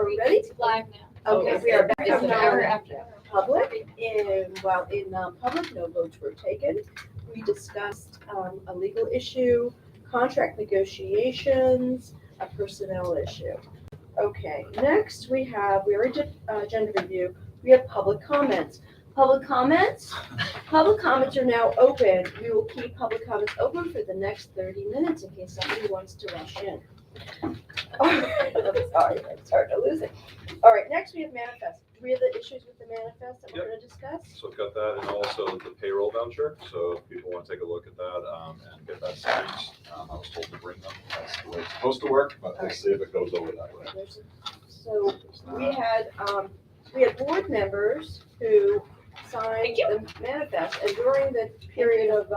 Are we ready? Live now. Okay, we are back It's on an hour after. public, and while in public, no votes were taken. We discussed a legal issue, contract negotiations, a personnel issue. Okay, next we already did agenda review, we have public comments. Public comments are now open. We will keep public comments open for the next 30 minutes in case somebody wants to rush in. I'm sorry, I'm starting to lose it. All right, next we have manifest. Do we have the issues with the manifest that we're going to discuss? So I've got that, and also the payroll voucher, so if people want to take a look at that and get that signed, I was told to bring them, that's the way it's supposed to work, but we'll see if it goes over that way. So we had board members who signed the manifest, and during the period of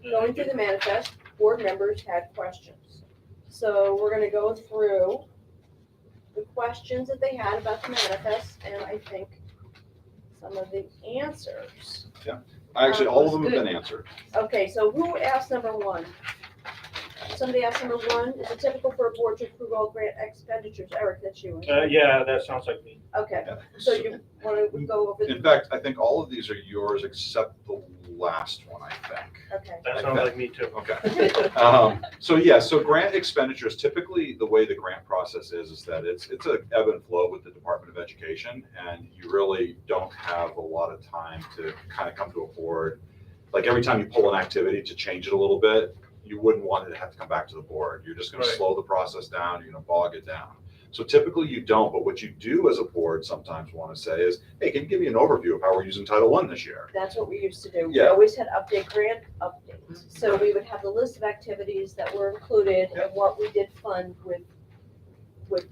going through the manifest, board members had questions. So we're gonna go through the questions that they had about the manifest, and I think some of the answers. Actually, all of them have been answered. Okay, so who asked number one? Somebody asked number one, is it typical for a board to approve all grant expenditures? Eric, that's you. Yeah, that sounds like me. Okay, Yeah. so you wanna go over In fact, I think all of these are yours except the last one, I think. okay. That sounds like me too. Okay. So grant expenditures, typically the way the grant process is that it's a ebb and flow with the Department of Education, and you really don't have a lot of time to kind of come to a board. Like every time you pull an activity to change it a little bit, you wouldn't want it to have to come back to the board. You're just gonna Right. slow the process down, you're gonna bog it down. So typically you don't, but what you do as a board sometimes wanna say is, hey, can you give me an overview of how we're using Title I this year? That's what we used to do. We Yeah. always had update grant updates. So we would have the list of activities that were included and what we did fund with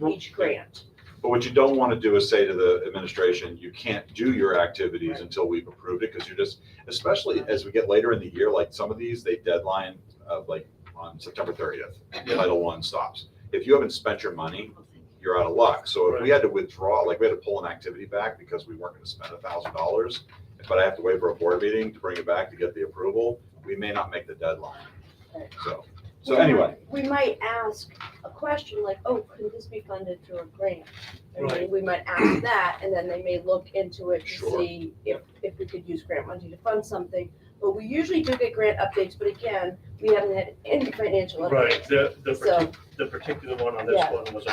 each grant. But what you don't want to do is say to the administration, you can't do your activities Right. until we've approved it, because you're just, especially as we get later in the year, like some of these, they deadline like on September 30th, Title I stops. If you haven't spent your money, you're out of luck. So if we had to withdraw, like we had to pull an activity back because we weren't going to spend $1,000, but I have to wait for a board meeting to bring it back to get the approval, we may not make the deadline. Right. So anyway. We might ask a question like, oh, could this be funded through a grant? I mean, Right. we might ask that, and then they may look into it to Sure. see if we could use grant money to fund something. But we usually do get grant updates, but again, we haven't had any financial updates. Right, So- the particular one on this Yeah. one was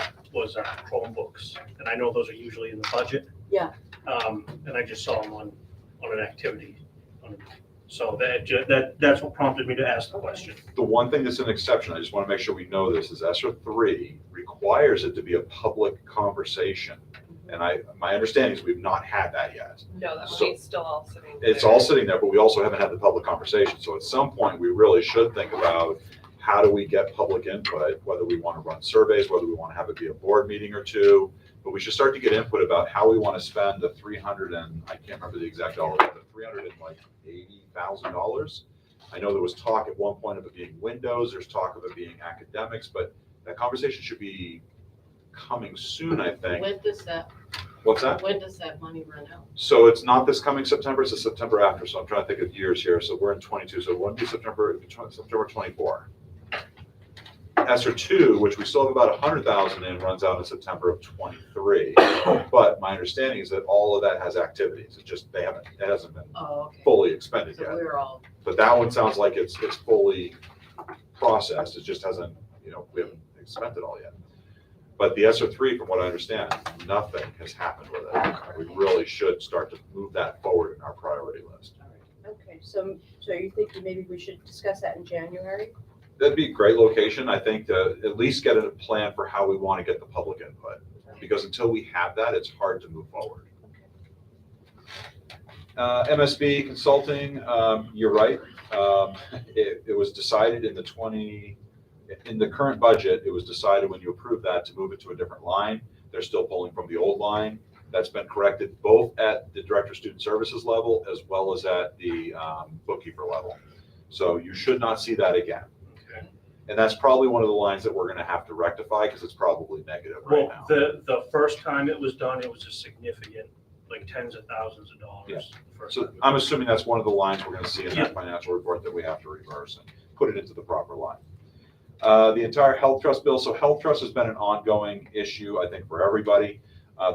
Chromebooks, and I know those are usually in the budget. Yeah. And I just saw them on an activity. So that's what prompted me to ask the question. The one thing that's an exception, I just want to make sure we know this, is ESER 3 requires it to be a public conversation. And my understanding is we've not had that yet. No, that So- money's still all sitting there. It's all sitting there, but we also haven't had the public conversation. So at some point, we really should think about how do we get public input, whether we want to run surveys, whether we want to have it be a board meeting or two. But we should start to get input about how we want to spend the I can't remember the exact dollar, but the $380,000. I know there was talk at one point of it being windows, there's talk of it being academics, but that conversation should be coming soon, I think. When does that money run out? So it's not this coming September, it's the September after, so I'm trying to think of years here. So we're in 22, so it won't be September 24. ESER 2, which we still have about 100,000 in, runs out in September of 23. But my understanding is that all of that has activities. It hasn't been Oh, okay. fully expended So yet. we're all, But that one sounds like it's fully processed. It just hasn't, we haven't spent it all yet. But the ESER 3, from what I understand, nothing has happened with it. We really should start to move that forward in our priority list. Okay, so you think that maybe we should discuss that in January? That'd be a great location, I think, to at least get a plan for how we want to get the public input. Because until we have that, it's hard to move forward. MSB consulting, you're right. It was decided in the current budget, it was decided when you approve that to move it to a different line. They're still pulling from the old line. That's been corrected both at the Director of Student Services level as well as at the bookkeeper level. So you should not see that again. Okay. And that's probably one of the lines that we're going to have to rectify because it's probably negative right Well, now. the first time it was done, it was a significant, like tens of thousands of dollars. Yeah. the first So time. I'm assuming that's one of the lines we're going to see in Yeah. that financial report that we have to reverse and put it into the proper line. The entire health trust bill. So health trust has been an ongoing issue, I think, for everybody.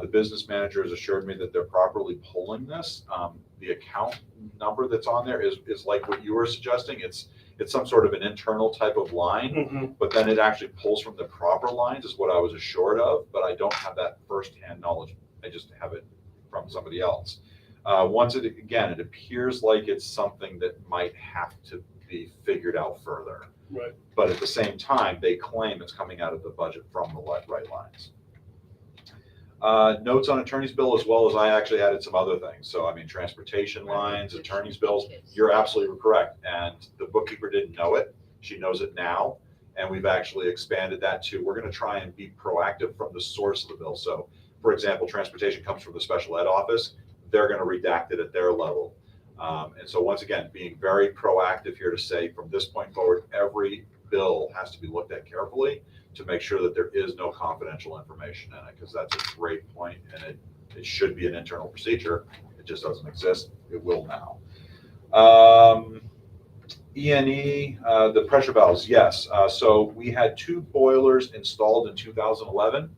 The business manager has assured me that they're properly pulling this. The account number that's on there is like what you were suggesting. It's some sort of an internal type of line, but then it actually pulls from the proper lines is what I was assured of, but I don't have that firsthand knowledge. I just have it from somebody else. It appears like it's something that might have to be figured out further. Right. But at the same time, they claim it's coming out of the budget from the right lines. Notes on attorney's bill, as well as I actually added some other things. So, I mean, transportation lines, attorney's bills, you're absolutely correct. And the bookkeeper didn't know it. She knows it now. And we've actually expanded that to, we're going to try and be proactive from the source of the bill. So, for example, transportation comes from the special ed office. They're going to redact it at their level. And so once again, being very proactive here to say from this point forward, every bill has to be looked at carefully to make sure that there is no confidential information in it, because that's a great point, and it should be an internal procedure. It just doesn't exist. It will now. E&E, the pressure valves, yes. So we had 2 boilers installed in 2011.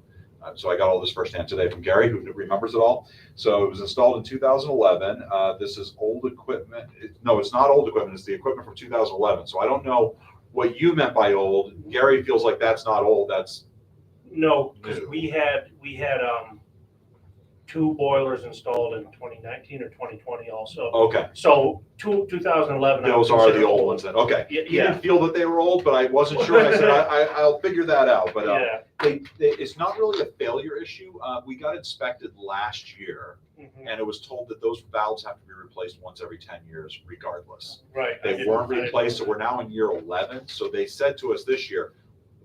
So I got all this firsthand today from Gary, who remembers it all. So it was installed in 2011. This is old equipment. No, it's not old equipment. It's the equipment from 2011. So I don't know what you meant by old. Gary feels like that's not old. That's no, because we had 2 boilers installed in 2019 or 2020 also. okay. So 2011. Those are the old ones then. Okay. Yeah. He didn't feel that they were old, but I wasn't sure. I said I'll figure that out. But it's not really a failure issue. We got inspected last year, and it was told that those valves have to be replaced once every 10 years, regardless. Right. They weren't replaced, so we're now in year 11. So they said to us this year,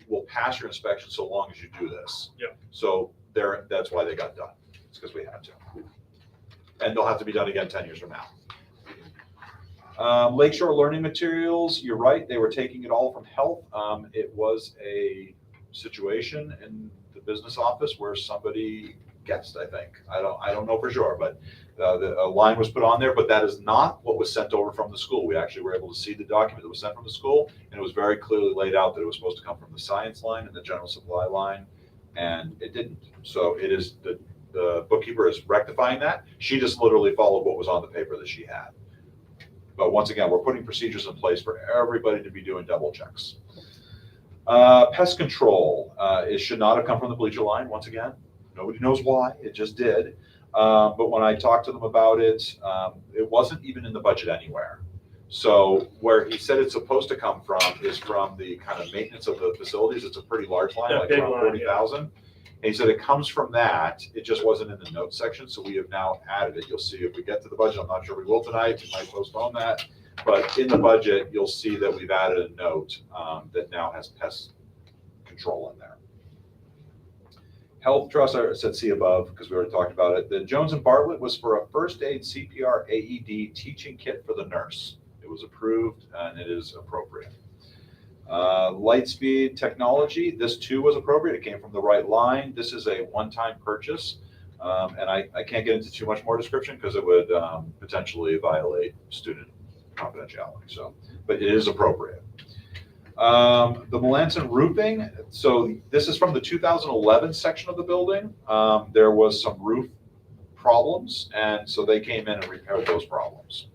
"We'll pass your inspection so long as you do this." Yep. So that's why they got done. It's because we had to, and they'll have to be done again 10 years from now. Lakeshore Learning Materials, you're right. They were taking it all from health. It was a situation in the business office where somebody guessed, I think. I don't know for sure, but a line was put on there, but that is not what was sent over from the school. We actually were able to see the document that was sent from the school, and it was very clearly laid out that it was supposed to come from the science line and the general supply line, and it didn't. So it is the bookkeeper is rectifying that. She just literally followed what was on the paper that she had. But once again, we're putting procedures in place for everybody to be doing double checks. Pest control, it should not have come from the bleacher line. Once again, nobody knows why, it just did. But when I talked to them about it, it wasn't even in the budget anywhere. So where he said it's supposed to come from is from the kind of maintenance of the facilities. It's a pretty large line, like around 40,000. And he said it comes from that. It just wasn't in the notes section, so we have now added it. You'll see if we get to the budget. I'm not sure we will tonight. We might postpone that. But in the budget, you'll see that we've added a note that now has pest control in there. Health Trust, I said C above because we already talked about it. The Jones and Bartlett was for a first aid CPR AED teaching kit for the nurse. It was approved and it is appropriate. Lightspeed Technology, this too was appropriate. It came from the right line. This is a one-time purchase, and I can't get into too much more description because it would potentially violate student confidentiality. So, but it is appropriate. The Melanson Roofing. So this is from the 2011 section of the building. There was some roof problems, and so they came in and repaired those problems.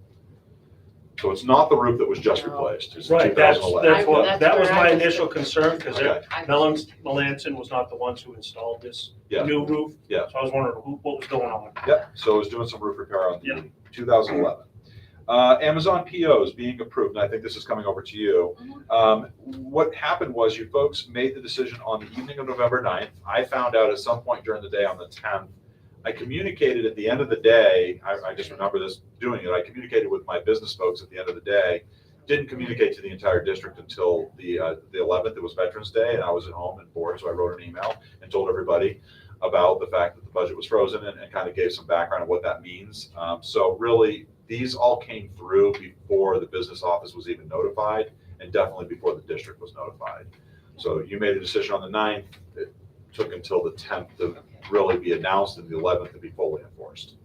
So it's not the roof that was just replaced. It's Right, that was my where I initial was- concern, because Okay. Melanson was not the ones who installed this Yeah. new roof. Yeah. So I was wondering what was going on. Yep, so it was doing some roof repair on Yeah. the 2011. Amazon POs being approved, and I think this is coming over to you. What happened was you folks made the decision on the evening of November 9th. I found out at some point during the day on the 10th. I communicated at the end of the day, I just remember this doing it, I communicated with my business folks at the end of the day, didn't communicate to the entire district until the 11th, it was Veterans Day, and I was at home and bored, so I wrote an email and told everybody about the fact that the budget was frozen and kind of gave some background on what that means. So really, these all came through before the business office was even notified, and definitely before the district was notified. So you made a decision on the 9th, it took until the 10th to really be announced, and the 11th to be fully enforced.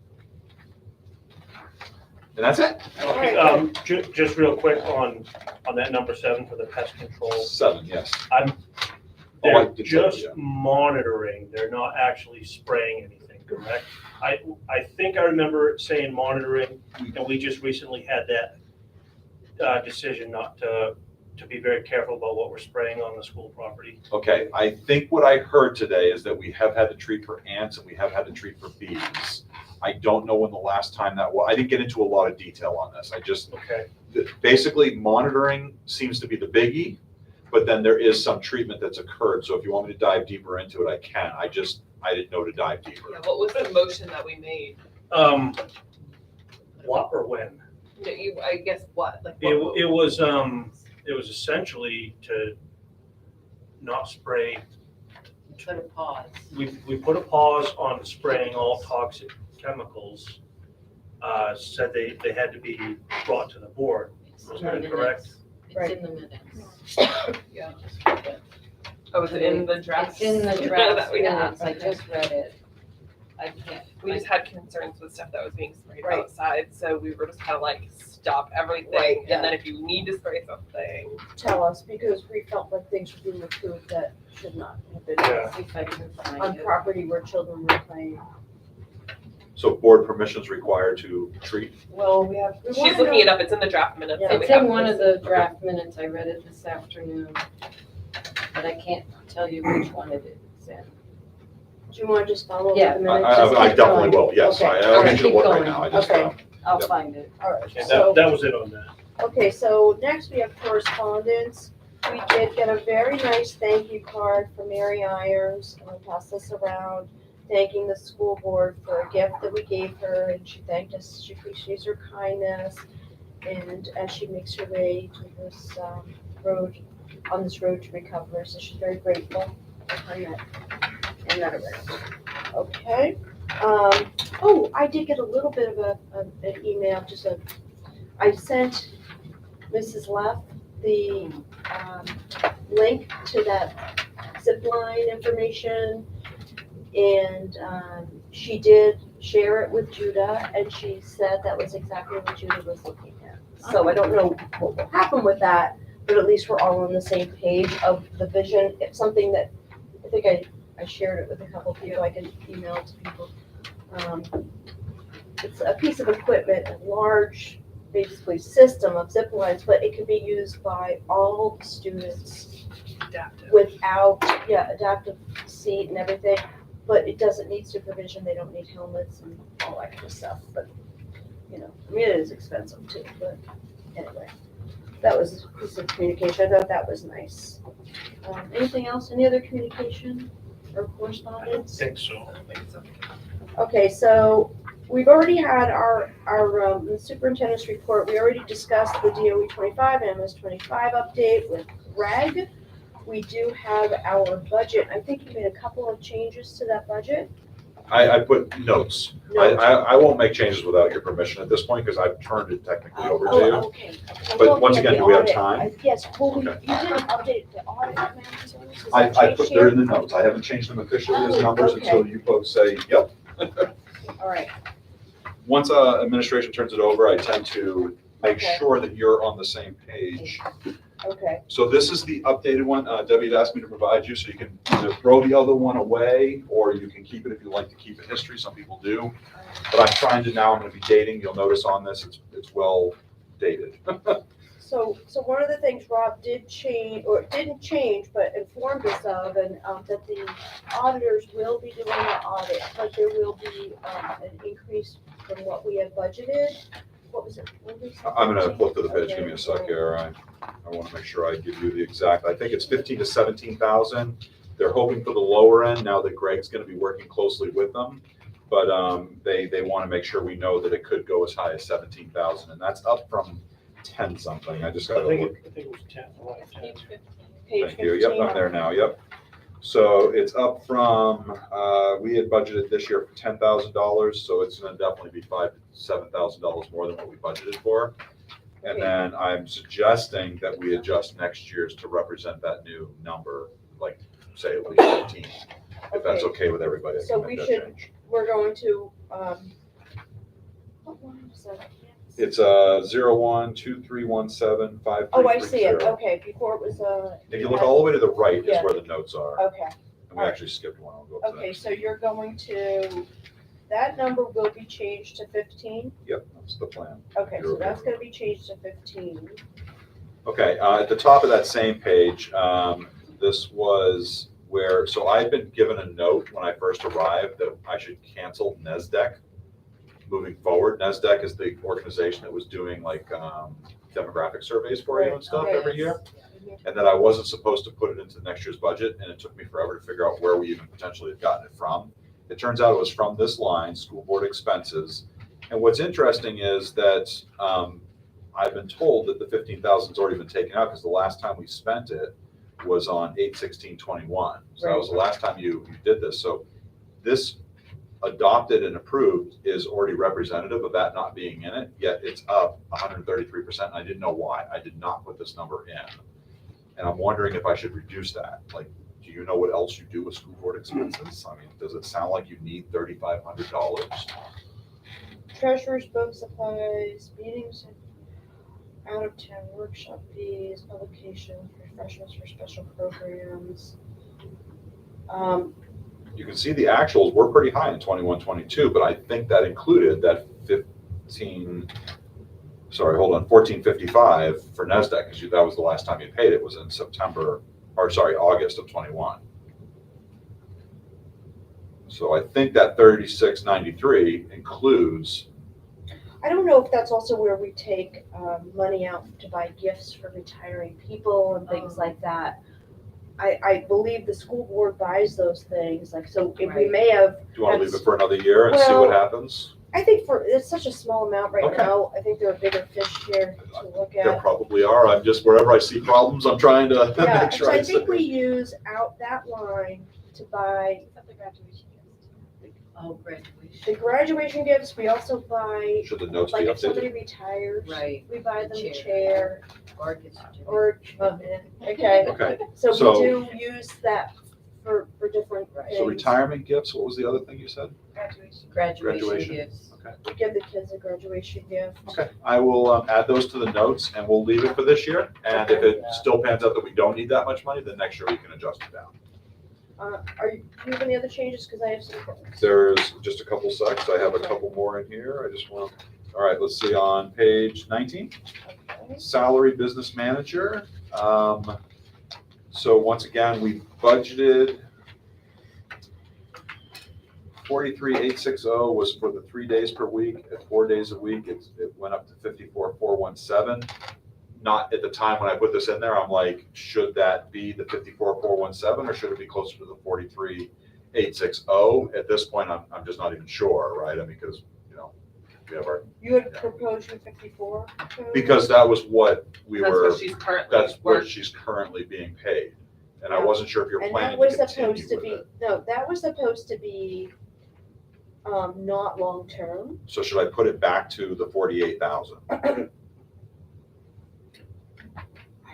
And that's it? Okay, just real quick on that number 7 for the pest control. 7, yes. I'm, Oh, I they're did say that, just yeah. monitoring, they're not actually spraying anything, correct? I think I remember saying monitoring, and we just recently had that decision not to be very careful about what we're spraying on the school property. Okay, I think what I heard today is that we have had to treat for ants and we have had to treat for bees. I don't know when the last time that was. I didn't get into a lot of detail on this. I just, Okay, basically monitoring seems to be the biggie, but then there is some treatment that's occurred. So if you want me to dive deeper into it, I can. I didn't know to dive deeper. Yeah, what was the motion that we made? what or when? No, I guess what, like what? It was essentially to not spray. Put a pause. We put a pause on spraying all toxic chemicals. Said they had to be brought to the board. It's Was in the that correct? minutes. It's Right. in the minutes. Yeah. Just read it. Oh, was it in the draft? It's in the draft that we have? minutes, I just read it. I can't. We just had concerns with stuff that was being sprayed Right. outside, so we were just kind of like, stop everything. Right, yeah. And then if you need to spray something, Tell us, because we felt like things were being approved that should not have been Yeah. See if I can on find it. property where children were playing. So board permission's required to treat? Well, we have, We she's wanna looking know- it up, it's in the draft minutes. Yeah. that we It's in have. one of the draft minutes, I read it this afternoon, but I can't tell you which one it is in. do you want to just follow Yeah. the minutes? I Just keep definitely going. will, yes. Okay. I don't need you to Keep look right going. now. I just, Okay. I'll Yep. find it. All right, Okay, so, that was it on that. okay, so next we have correspondence. We did get a very nice thank you card from Mary Ayers, and I'll pass this around, thanking the school board for a gift that we gave her, and she thanked us, she appreciates her kindness. And as she makes her way to this, road, on this road to recover, so she's very grateful for her and that around. Okay, oh, I did get a little bit of an email, I sent Mrs. Leff the, link to that zip line information. And, she did share it with Judah, and she said that was exactly what Judah was looking at. So I don't know what will happen with that, but at least we're all on the same page of the vision. It's something that, I think I shared it with a couple of people, I can email it to people. It's a piece of equipment, a large, basically system of zip lines, but it can be used by all the students Adaptive. without, adaptive seat and everything. But it doesn't need supervision, they don't need helmets and all that kind of stuff, but, I mean, it is expensive too, but anyway. That was a piece of communication, I thought that was nice. Anything else, any other communication or I don't correspondence? think so. I don't think so. Okay, so we've already had our superintendent's report, we already discussed the DOE 25 and MS 25 update with Greg. We do have our budget, I think you made a couple of changes to that budget. I put notes. I won't make changes without your permission at this point, because I've turned it technically over to you. Okay. I'm But looking once at again, the do we have audit. time? Yes, well, you Okay. didn't update the audit matters, is that I changed put, here? they're in the notes. I haven't changed them officially as Oh, numbers okay. until you folks say, yep. All right, Once administration turns it over, I tend to make Okay. sure that you're on the same page. okay, So this is the updated one. Debbie had asked me to provide you, so you can either throw the other one away, or you can keep it if you like to keep it history. Some people do. But I'm trying to now, I'm gonna be dating. You'll notice on this, it's well dated. so one of the things Rob did change, or didn't change, but informed us of, and, that the auditors will be doing an audit, but there will be, an increase from what we had budgeted. What was it? What did we say? I'm gonna flip to the page. Give me Okay. a sec here. I wanna make sure I give you the exact, I think it's 15 to 17,000. They're hoping for the lower end now that Greg's gonna be working closely with them. But, they wanna make sure we know that it could go as high as 17,000, and that's up from 10 something. I just I gotta think look. it was 10, right, 10. Page 15. Page Thank you. Yep, 15. I'm there now. Yep. So it's up from, we had budgeted this year for $10,000, so it's gonna definitely be $5,000 to $7,000 more than what we budgeted for. And then I'm suggesting that we adjust next year's to represent that new number, like, say at least 15, if that's okay with everybody. I So can we make that should- change. We're going to, what line is that? I can't It's 0123175330. Oh, I see it, okay, before it was, If you look all the way to the right is Yeah. where the notes are. okay, And we actually skipped one. I'll go up to okay, that. so you're going to, that number will be changed to 15? Yep, that's the plan. Okay, You're so okay. that's gonna be changed to 15. Okay, at the top of that same page, this was where, so I'd been given a note when I first arrived that I should cancel NESDEC moving forward. NESDEC is the organization that was doing like demographic surveys for you and stuff Right. every year. And that I wasn't supposed to put it into next year's budget, and it took me forever to figure out where we even potentially had gotten it from. It turns out it was from this line, school board expenses. And what's interesting is that I've been told that the 15,000's already been taken out because the last time we spent it was on 8/16/21. So that was the last time you did this. So this adopted and approved is already representative of that not being in it, yet it's up 133%. And I didn't know why. I did not put this number in. And I'm wondering if I should reduce that. Like, do you know what else you do with school board expenses? I mean, does it sound like you need $3,500? Treasurer's book supplies, meetings, out of town workshop fees, publications, refreshments for special programs. You can see the actuals were pretty high in 21-22, but I think that included that 1455 for NESDEC, because that was the last time you paid it, was in August of 21. So I think that 3693 includes. I don't know if that's also where we take money out to buy gifts for retiring people and things like that. I believe the school board buys those things, like, so if we Right. may have, Do you want to leave it for another year and see what Well, happens? I think it's such a small amount right Okay. now, I think there are bigger fish here to look There at. probably are. I'm just, wherever I see problems, I'm trying to Yeah, make sure so I I think we see. use out that line to buy Oh, graduation. the graduation gifts, we also buy, Should the notes like be if somebody updated? retires, Right. we buy them a Chair. chair, Or gift certificate. or, okay. Okay, So So- we do use that for different things. so retirement gifts, what was the other thing you said? Graduation Graduation. gifts. Okay. We give the kids a graduation gift. Okay, I will add those to the notes and we'll leave it for this year. And if it still pans out that we don't need that much money, then next year we can adjust it down. Do you have any other changes? Because I have some. There's just a couple secs. I have a couple more in here. I just want, all right, let's see on page 19. Okay. Salary business manager. So once again, we budgeted 43,860 was for the 3 days per week. At 4 days a week, it went up to 54,417. Not at the time when I put this in there, I'm like, should that be the 54,417 or should it be closer to the 43,860? At this point, I'm just not even sure, right? I mean, because, we have our, You had proposed your 54? because that was what we That's were, what she's currently. that's what she's currently being paid. And I wasn't sure if you're And planning that to was continue supposed to with be, it. no, that was supposed to be not long-term. So should I put it back to the 48,000? I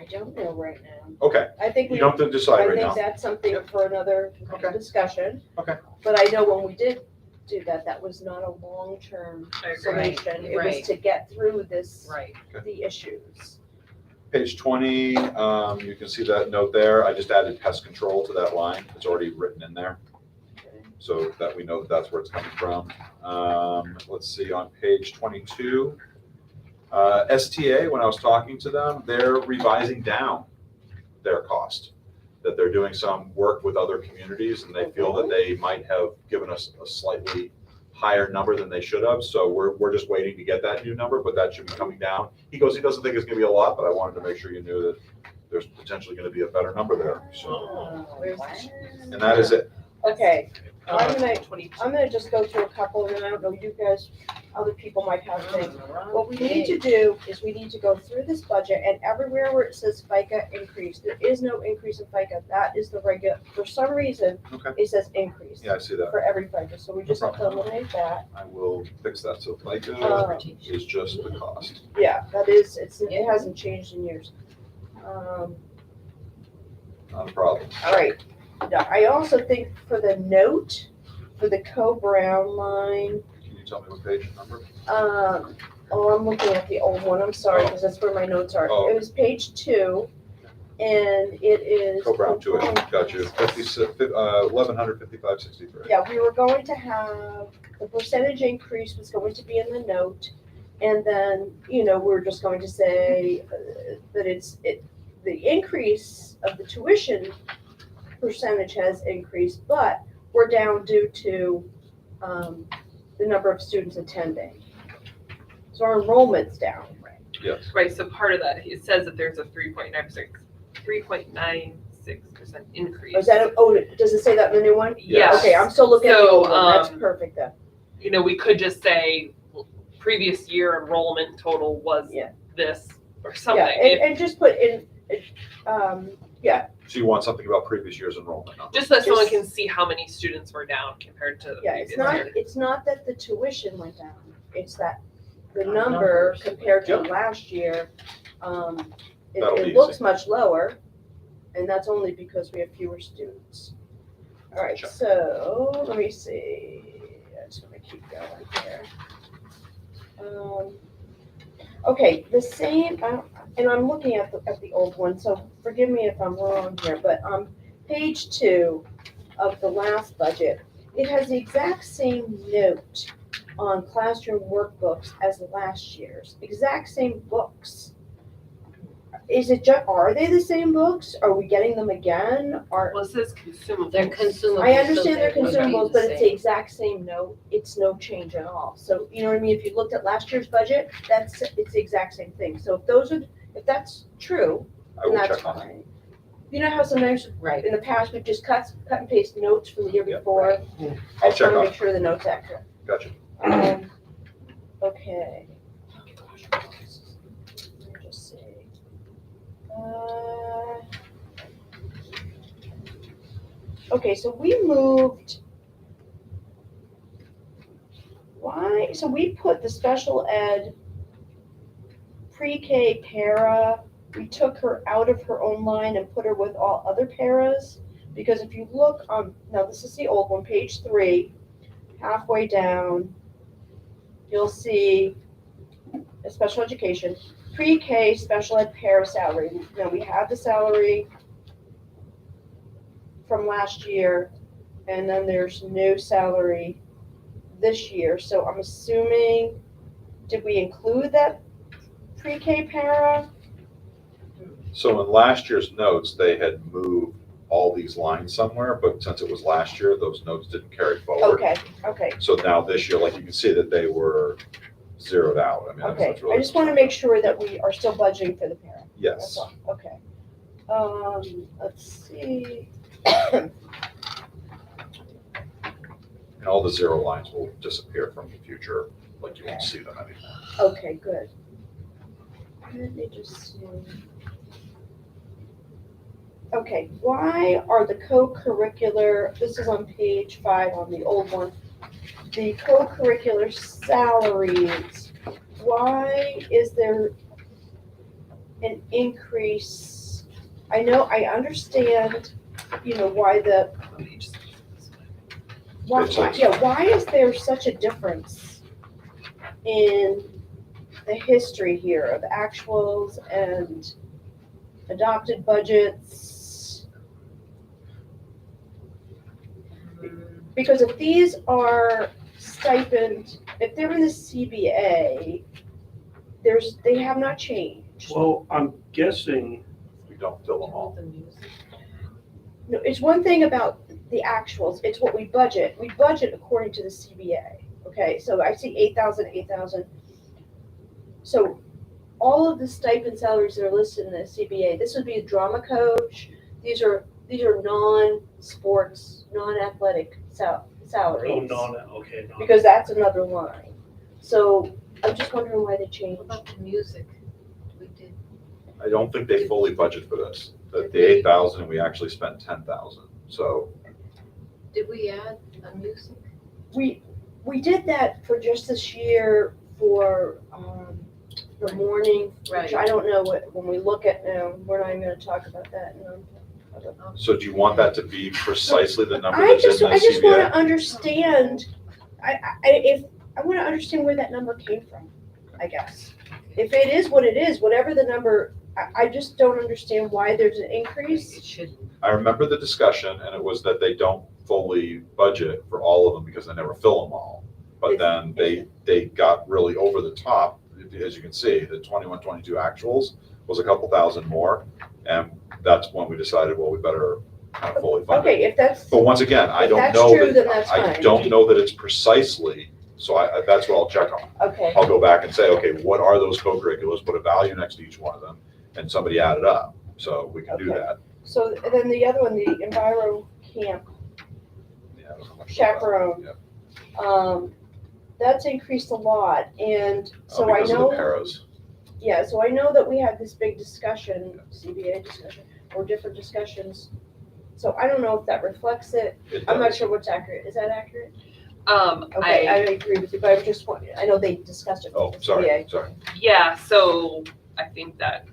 don't know right now. Okay, I think you we, don't have to decide I right think now. that's something for another Okay. discussion. Okay. But I know when we did do that, that was not a long-term I agree. solution. It was Right. to get through Right. the issues. Page 20, you can see that note there. I just added pest control to that line. It's already written in there, so that we know that that's where it's coming from. Let's see, on page 22, STA, when I was talking to them, they're revising down their cost. That they're doing some work with other communities and they feel that they might have given us a slightly higher number than they should have. So we're just waiting to get that new number, but that should be coming down. He goes, he doesn't think it's gonna be a lot, but I wanted to make sure you knew that there's potentially gonna be a better number there. So, and that is it. Okay, I'm gonna, 22. I'm gonna just go through a couple, and I don't know, you guys, other people might have things. What we need to do is we need to go through this budget, and everywhere where it says FICA increase, there is no increase in FICA. That is the regular, for some reason, Okay. it says increase Yeah, I see that. for every FICA, so we just have to eliminate that. I will fix that. So FICA is just the cost. Yeah, that is, it hasn't changed in years. Not a problem. All right, now, I also think for the note, for the Co-Brown line, Can you tell me what page and number? Oh, I'm looking at the old one, I'm sorry, because that's where my notes are. Oh. It was page 2, and it is. Co-Brown tuition, got you, 1,155.63. Yeah, we were going to have, the percentage increase was going to be in the note, and then, we're just going to say that the increase of the tuition percentage has increased, but we're down due to the number of students attending. So our enrollment's down. Yes. Right, so part of that, it says that there's a 3.96% increase. Does it say that in the new one? Yes. Okay, I'm still looking at the So, old one, that's perfect then. We could just say previous year enrollment total was Yeah. this or something. Yeah, and just put in, So you want something about previous year's enrollment numbers? Just so someone just- can see how many students were down compared to the yeah, previous year. it's not that the tuition went down, it's that the number Numbers. compared to Yep. last year, That'll be it looks much lower, and that's only because we have fewer students. All right, Check. so, let me see, I just wanna keep going here. Okay, the same, and I'm looking at the old one, so forgive me if I'm wrong here, but page 2 of the last budget, it has the exact same note on classroom workbooks as last year's, exact same books. Are they the same books? Are we getting them again? Well, it says consumables. They're consumables. I understand they're so they would be consumables, the but it's the same. exact same note, it's no change at all. So, you know what I mean, if you looked at last year's budget, it's the exact same thing. So if that's true, I then will that's check on it. fine. You know how sometimes Right. in the past, we've just cut and paste notes from the year Yeah. before? I I'll just check wanna on make sure the note's accurate. Gotcha. Okay. Let me just see. Okay, so we moved. Why? So we put the special ed pre-K para, we took her out of her own line and put her with all other paras. Because if you look now this is the old one, page 3, halfway down, you'll see a special education, pre-K special ed para salary. Now we have the salary from last year, and then there's no salary this year. So I'm assuming, did we include that pre-K para? So in last year's notes, they had moved all these lines somewhere, but since it was last year, those notes didn't carry forward. Okay, So now this year, like you can see that they were zeroed out. I mean, that's okay. what's really. I just wanna make sure that we are still budgeting for the para. That's Yes. all, okay. Let's see. And all the zero lines will disappear from the future, like you won't see them anymore. Okay, good. Let me just see. Okay, why are the co-curricular, this is on page 5 on the old one, the co-curricular salaries, why is there an increase? I understand, why why is there such a difference in the history here of actuals and adopted budgets? Because if these are stipend, if they're in the CBA, they have not changed. Well, I'm guessing, We don't fill them all. No, it's one thing about the actuals, it's what we budget. We budget according to the CBA, okay? So I see 8,000. So all of the stipend salaries that are listed in the CBA, this would be a drama coach. These are non-sports, non-athletic salaries. okay, Because that's another line. So I'm just wondering why they What changed. about the music? We did. I don't think they fully budget for this. The 8,000, we actually spent 10,000. So Did we add a music? We did that for just this year for the morning, which Right. I don't know when we look at now, we're not even gonna talk about that. So do you want that to be precisely the number I that's in the just wanna CBA? understand, I wanna understand where that number came from. I guess. If it is what it is, whatever the number, I just don't understand why there's an increase. It shouldn't. I remember the discussion, and it was that they don't fully budget for all of them because they never fill them all. But then they got really over the top, as you can see, the 21, 22 actuals was a couple thousand more. And that's when we decided, well, we better kind of fully fund it. Okay, if that's, But once again, I If don't that's know true, then that, that's I fine. don't know that it's precisely, so that's what I'll check on. okay, I'll go back and say, okay, what are those co-curriculars, put a value next to each one of them, and somebody add it up, so we can do Okay. that. so then the other one, the Enviro Camp Yeah, I don't know much about that. chaperone, Yeah. that's increased a lot, and so I Because of the know, paras. yeah, so I know that we had this big discussion, CBA discussion, or different discussions. So I don't know if that reflects it, It I'm not does. sure what's accurate, is that accurate? Okay, I I, agree with you, but I'm just wondering, I know they discussed it Oh, with the sorry, CBA. sorry. yeah, so I think that,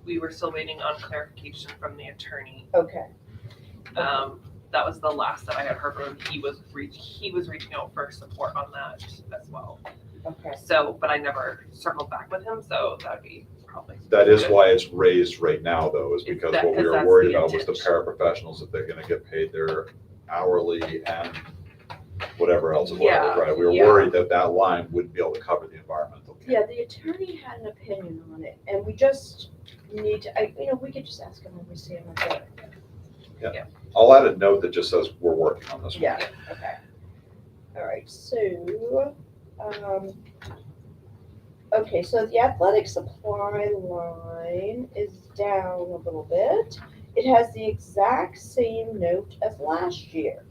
we were still waiting on clarification from the attorney. Okay, That was the last that I had heard from him. He was reaching out for support on that as well. okay, So, but I never circled back with him, so that'd be probably. That is good. why it's raised right now, though, is because what we Because were that's worried the about was the intention. paraprofessionals, that they're gonna get paid their hourly and whatever else it was, Yeah, right? We were yeah. worried that that line wouldn't be able to cover the environmental. yeah, the attorney had an opinion on it, and we just need to, we could just ask him when we see him again. I'll add a note that just says, we're working on this one. Yeah, okay. All right, so, okay, so the athletic supply line is down a little bit. It has the exact same note as last year.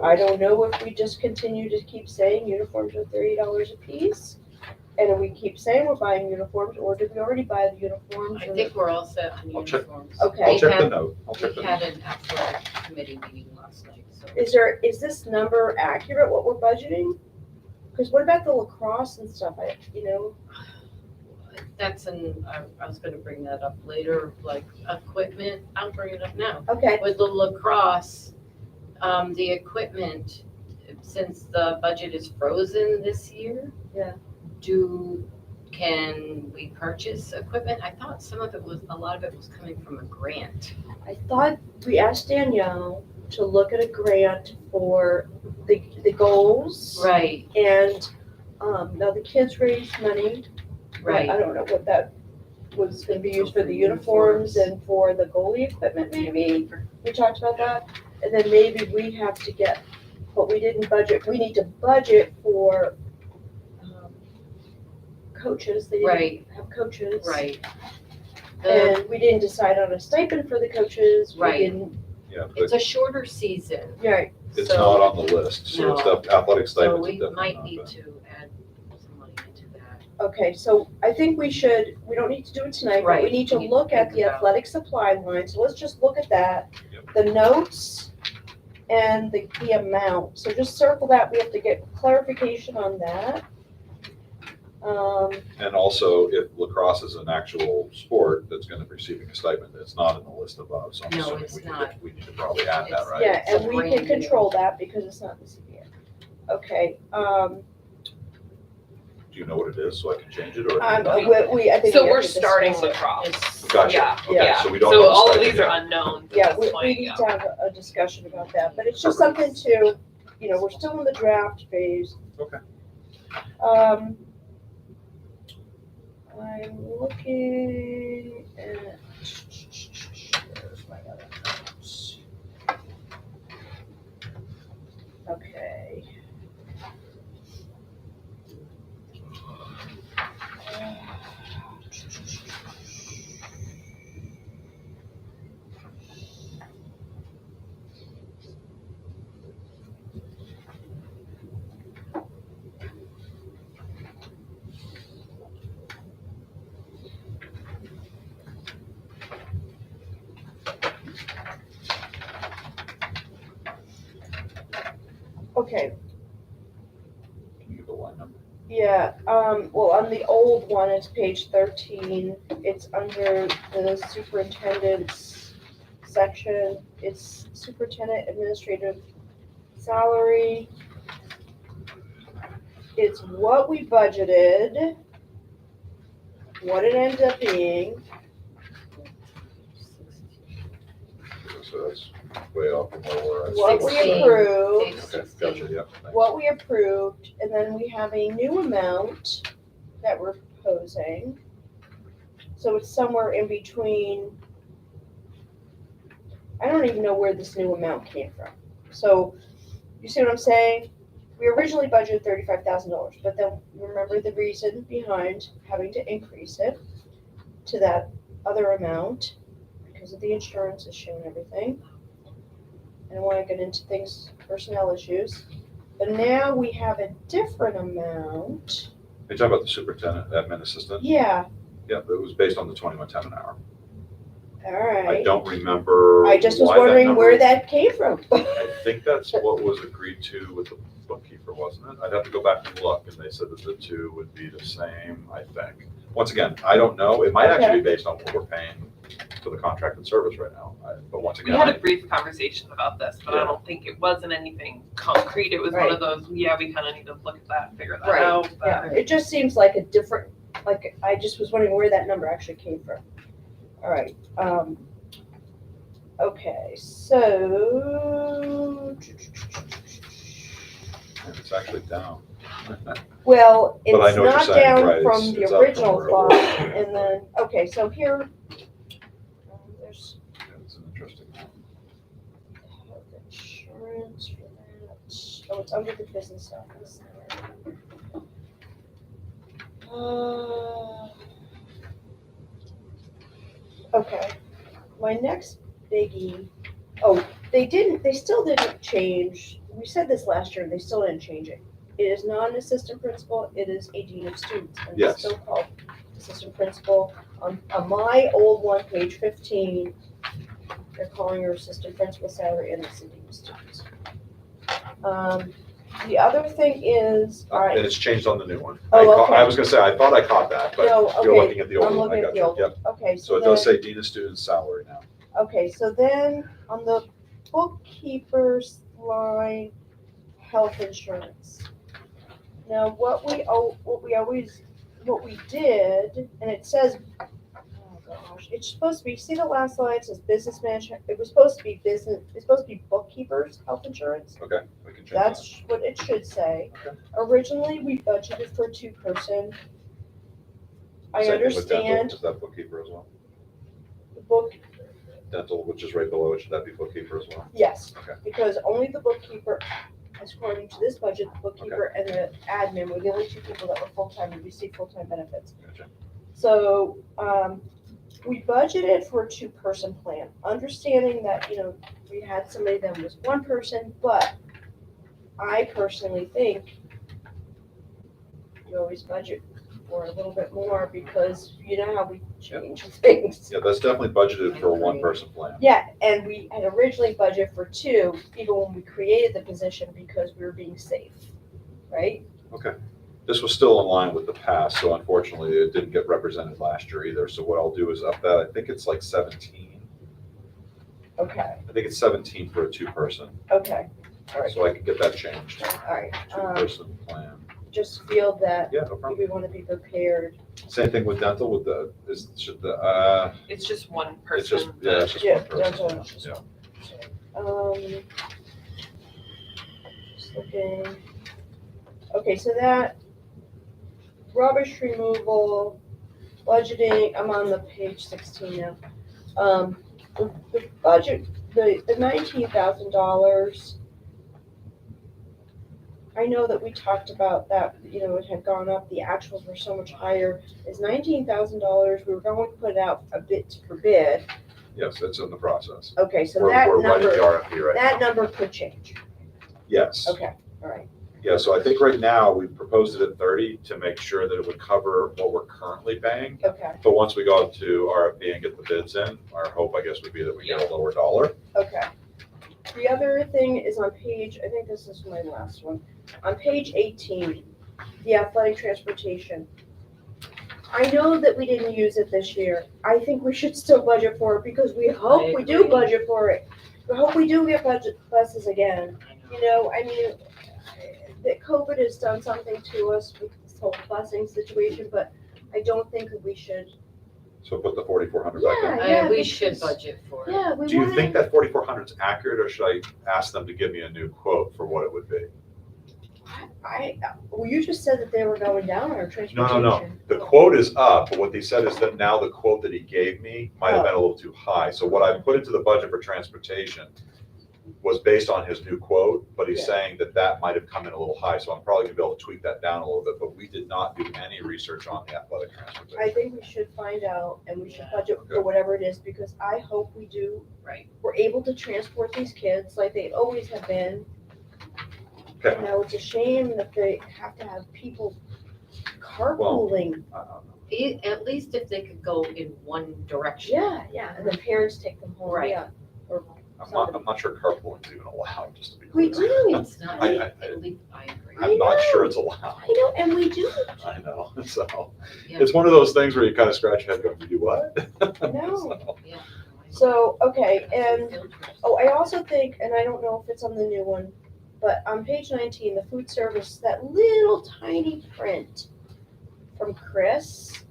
I don't know if we just continue to keep saying uniforms are $30 a piece, and we keep saying we're buying uniforms, or did we already buy the uniforms? I think we're all set on I'll check. uniforms. Okay. I'll We check the had- note, I'll check the We note. had an athletic committee meeting last night, so. Is this number accurate, what we're budgeting? Because what about the lacrosse and stuff, That's I was gonna bring that up later, like equipment, I'll bring it up now. okay, With the lacrosse, the equipment, since the budget is frozen this year. Yeah. Can we purchase equipment? I thought a lot of it was coming from a grant. I thought we asked Danielle to look at a grant for the goals. Right, And, now the kids raised money. I right. don't know what that was gonna be used for, the uniforms and for the goalie equipment maybe. We talked about that. And then maybe we have to get, but we didn't budget, we need to budget for, coaches. They didn't Right, have coaches. right. The- And we didn't decide on a stipend for the coaches. We Right. didn't, Yeah, It's but a shorter season, right, it's so- not on the list, so it's No. the athletic so stipends are we definitely might not need there. to add some money into that. okay, so I think we don't need to do it tonight, but we Right, need to we need look to at think the about- athletic supply line, so let's just look at that. Yep. The notes and the amount, so just circle that, we have to get clarification on that. And also, if lacrosse is an actual sport that's gonna be receiving a stipend, it's not in the list above, so I'm No, assuming it's we not. we need to probably add that, It's- right? Yeah, It's a and we can brand new. control that because it's not in the CBA. Okay, Do you know what it is, so I can change it, or? I think So we we're have to starting discuss. lacrosse. It's- Gotcha, Yeah, okay, yeah. so we don't know So the all of stipend these are yet. unknowns Yeah, at we this point, need yeah. to have a discussion about that, but it's just something to, we're still in the draft phase. Okay. I'm looking at. Where's my other notes? Okay. Okay, Can you give the line number? yeah, well, on the old one, it's page 13, it's under the superintendent's section, it's superintendent administrative salary. it's what we budgeted, what it ended up being, So that's way off from where we're at. what we 16. approved, Page Okay, 16. gotcha, yeah. thanks. what we approved, and then we have a new amount that we're proposing. So it's somewhere in between, I don't even know where this new amount came from. So, you see what I'm saying? We originally budgeted $35,000, but then remember the reason behind having to increase it to that other amount because of the insurance issue and everything. I don't want to get into things, personnel issues. But now we have a different amount. You talking about the superintendent, admin assistant? Yeah, Yeah, it was based on the 21.10 an hour. all I right. don't remember I just was why that wondering number- where that came from. I think that's what was agreed to with the bookkeeper, wasn't it? I'd have to go back and look, and they said that the two would be the same, I think. Once again, I don't know. It might actually be based on what we're paying for the contracted service right now. But once We again, had a brief conversation about this, but I don't think it wasn't anything concrete. It was one Right. of those, yeah, we kind of need to look at that, figure that Right. out. Yeah, But it just seems like a different, like, I just was wondering where that number actually came from. All right, okay, so, it's actually down. well, But I it's know what you're not saying, down right, from it's the up from original where it thought, was. and then, okay, so here, there's Yeah, it's an interesting one. health insurance for that. Oh, it's under the business office. Okay, my next biggie, oh, they still didn't change, we said this last year, they still didn't change it. It is not an assistant principal, it is a dean of students, and it's Yes. still called assistant principal. On my old one, page 15, they're calling her assistant principal salary and it's a dean of students. The other thing is, And it's changed on the new one. Oh, okay. I was gonna say, I thought I caught that, but no, you're okay, looking at the old I'm one. looking I at the got old you. one, okay, So so it does then, say dean of students salary now. okay, so then on the bookkeeper's line, health insurance. Now, what we did, and it says, oh gosh, it's supposed to be, see the last line, it says business management, it was supposed to be it's supposed to be bookkeeper's health insurance. Okay, we can change that. That's what it should say. Okay. Originally, we budgeted for 2-person. I Same thing with dental. understand Is that bookkeeper as well? the book, Dental, which is right below it, should that be bookkeeper as well? yes, Okay. because only the bookkeeper, according to this budget, the bookkeeper and the admin were the only two people that were full-time and received full-time benefits. Gotcha. So, we budgeted for a 2-person plan, understanding that, we had somebody that was one person, but I personally think you always budget for a little bit more because you know how we change things. Yeah, that's definitely budgeted for a one-person plan. Yeah, and we had originally budgeted for 2, even when we created the position because we were being safe, right? Okay. This was still in line with the past, so unfortunately it didn't get represented last year either. So what I'll do is up that, I think it's like 17. Okay, I think it's 17 for a 2-person. okay, all right, So I can get that changed. all right. 2-person plan. Just feel that Yeah, no problem. we want to be prepared. Same thing with dental with the, it's just one it's just, person. yeah, it's just Yeah, one person. that's Yeah. Just looking. Okay, so that rubbish removal, budgeting, I'm on the page 16 now. The budget, the $19,000, I know that we talked about that, it had gone up, the actuals were so much higher. It's $19,000, we were going to put it out a bit for bid. Yes, it's in the process. Okay, so We're that writing the number, RFP right that now. number could change. Yes. Okay, all right. Yeah, so I think right now we proposed it at 30 to make sure that it would cover what we're currently paying. Okay, But once we go to RFP and get the bids in, our hope, I guess, would be that we get a lower dollar. okay. The other thing is on page, I think this is my last one, on page 18, the athletic transportation. I know that we didn't use it this year. I think we should still budget for it because we hope we do agree. budget for it. We hope we do get budget buses again. I know. You know, I mean, that COVID has done something to us with this whole busing situation, but I don't think that we should. So put the 4,400 back in. Yeah, We should because- budget for it. Yeah, we Do you wanna- think that 4,400 is accurate, or should I ask them to give me a new quote for what it would be? Well, you just said that they were going down our No, transportation. no, no. The quote is up, but what they said is that now the quote that he gave me might have been a little too high. So what I put into the budget for transportation was based on his new quote, but he's Yeah. saying that that might have come in a little high. So I'm probably gonna be able to tweak that down a little bit, but we did not do any research on the athletic I transportation. think we should find out and we should budget Okay. for whatever it is, because I hope we do. Right. We're able to transport these kids like they always have been. Okay. You know, it's a shame that they have to have people carpooling. At least if they could go in one direction. Yeah, and the parents take them home, Right. yeah. Or I'm not sure carpooling is even allowed, just to be we clear. do, It's not, I at least I agree. I I'm not know. sure it's allowed. I know, and we do. I know, so, Yeah. it's one of those things where you kind of scratch your head going, you do what? No. So, So, okay, and, oh, I also think, and I don't know if it's on the new one, but on page 19, the food service, that little tiny print from Chris,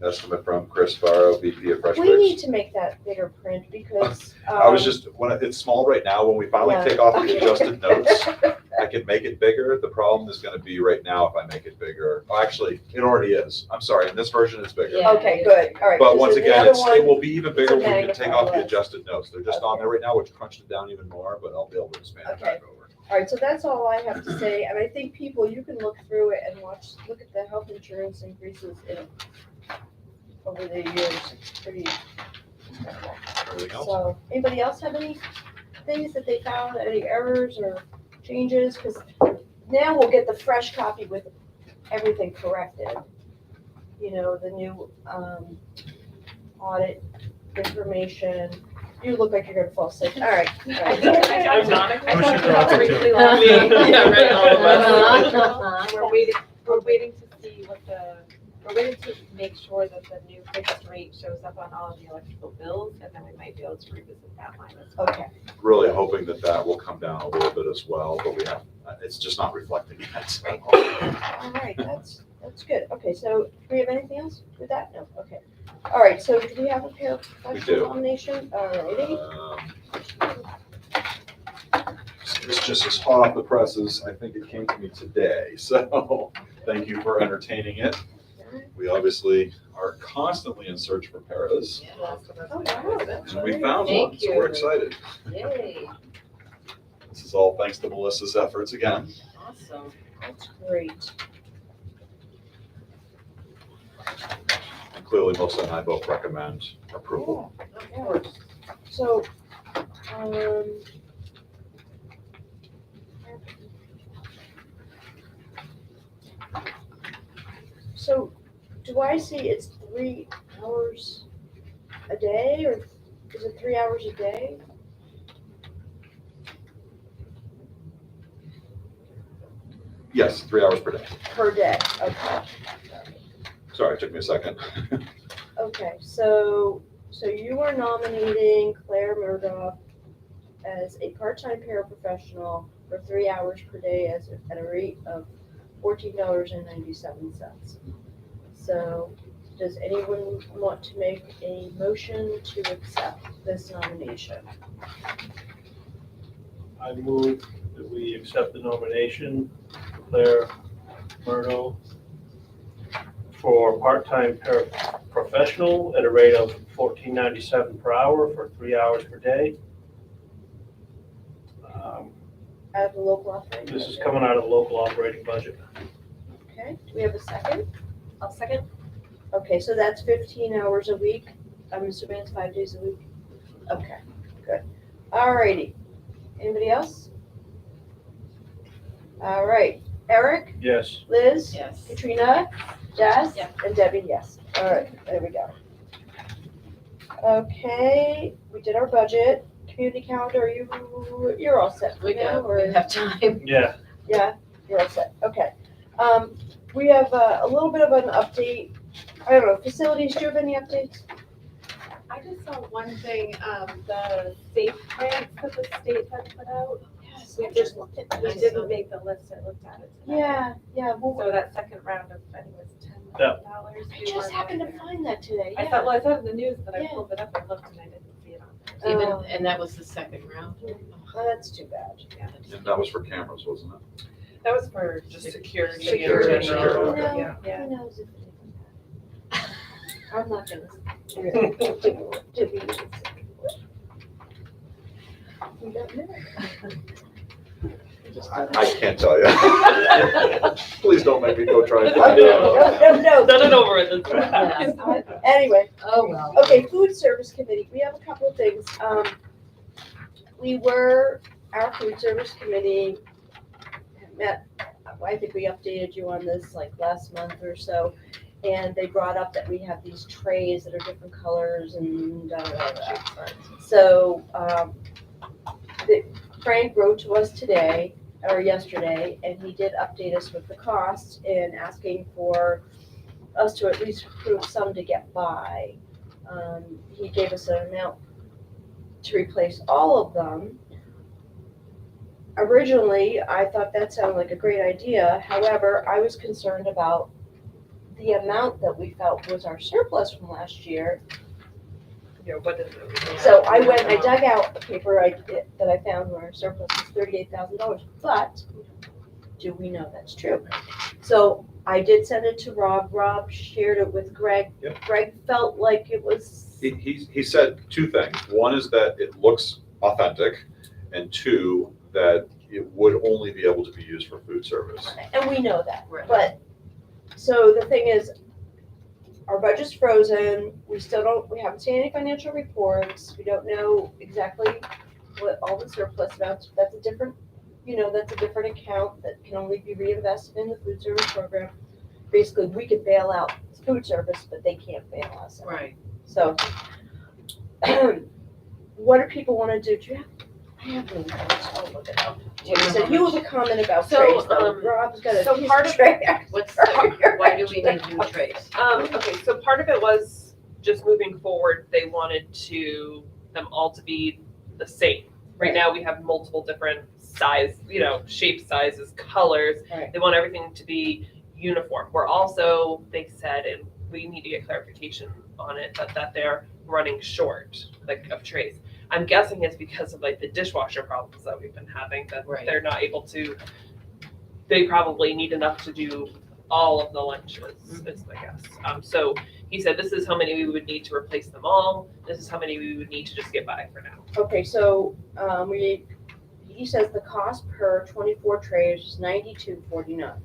Estimate from Chris Farrow, VP of Fresh we need Bakes. to make that bigger print because. I was just, it's small right now, when we finally Yeah. take off the adjusted notes, I can make it bigger. The problem is gonna be right now if I make it bigger. Oh, actually, it already is. I'm sorry, in this version it's bigger. Yeah. Okay, good, all right. But because once in the again, other it one- will be even bigger it's a when we can take magnifying off the glass. adjusted notes. They're just on there right now, which crunched it down even more, but I'll be able to expand it Okay. back over. All right, so that's all I have to say, and I think people, you can look through it and look at the health insurance increases over the years, it's pretty incredible. Everything else? So, anybody else have any things that they found, any errors or changes? Because now we'll get the fresh copy with everything corrected. You know, the new, audit information. You look like you're gonna fall sick, all right. all right. I'm not. I thought about it briefly Yeah, last week. right, all of us. Uh-huh. We're waiting to see we're waiting to make sure that the new fixed rate shows up on all of the electrical bills, and then we might be able to revisit that line as well. Okay, Really hoping that that will come down a little bit as well, but we have, it's just not reflecting yet. So. all right, that's good. Okay, so do we have anything else with that? No, okay. All right, so do we have a pair of do. professional nomination? All righty. It's just as hot off the presses. I think it came to me today, so thank you for entertaining it. We obviously are constantly in search for paras, Oh, wow. and we found Thank one, so we're you. excited. Yay, This is all thanks to Melissa's efforts again. awesome. That's great. And clearly, Melissa and I both recommend approval. Of course. So, so do I see it's 3 hours a day, or is it 3 hours a day? Yes, 3 hours per day. Per day, okay. Sorry, it took me a second. Okay, so you are nominating Claire Murdoch as a part-time paraprofessional for 3 hours per day at a rate of $14.97. So, does anyone want to make a motion to accept this nomination? I move that we accept the nomination for Claire Murdo for part-time paraprofessional at a rate of $14.97 per hour for 3 hours per day. Out of the local operating This is budget? coming out of the local operating budget. Okay, do we have a second? I'll second. Okay, so that's 15 hours a week. I'm assuming it's 5 days a week? Okay, good. Alrighty. Anybody else? All right, Eric, Yes. Liz, Yes. Katrina, Jess, Yeah. and Debbie, yes. All right, there we go. Okay, we did our budget. Community calendar, you're all set for We now, got, or? we have time. Yeah. Yeah, you're all set, okay. We have a little bit of an update. I don't know, facilities, do you have any updates? I just saw one thing, the safe grants that the state had put out. Yes. We didn't make the list, I looked at it today. Yeah, well, So that second round of, I think it was $10,000. I just happened to find that today, I yeah. thought, well, I saw it in the news, but I Yeah. pulled it up and looked and I didn't see it on there. Even, Oh. and that was the second round. Oh, that's too bad. And that was for cameras, wasn't it? That was for just security in Security, general. security. Yeah. Who knows if it even happened? I'm not gonna do the. We don't know. I can't tell you. Please don't make me go try and No, find out. no, Done it no. over with. It's fine. Anyway, Oh, well. okay, food service committee, we have a couple of things. Our food service committee met, I think we updated you on this like last month or so. And they brought up that we have these trays that are different colors and So, Frank wrote to us today, or yesterday, and he did update us with the cost and asking for us to at least approve some to get by. He gave us an amount to replace all of them. Originally, I thought that sounded like a great idea. However, I was concerned about the amount that we felt was our surplus from last year. Yeah, what is it? So I went, I dug out the paper that I found where our surplus was $38,000, but do we know that's true? So I did send it to Rob. Rob shared it with Greg. Yep. Greg felt like it was, He said two things. One is that it looks authentic, and two, that it would only be able to be used for food service. and we know that, Right. but, so the thing is, our budget's frozen, we haven't seen any financial reports, we don't know exactly what all the surplus amounts, that's a different account that can only be reinvested in the food service program. Basically, we could bail out food service, but they can't bail us out. Right. So, what do people wanna do? Do you have, I have no notes, I'll look it up. Do you know So how you much- have a comment about So, trays, though. Rob's got a so piece part of of- tray. What's the, why do we need new trays? Okay, so part of it was just moving forward, they wanted them all to be the same. Right now, we have multiple different size, shapes, sizes, colors. Right. They want everything to be uniform. We're also, they said, and we need to get clarification on it, that they're running short, of trays. I'm guessing it's because of the dishwasher problems that we've been having, that Right. they're not able to, they probably need enough to do all of the lunches, is my guess. So he said, this is how many we would need to replace them all. This is how many we would need to just get by for now. Okay, so, he says the cost per 24 trays is $92.49.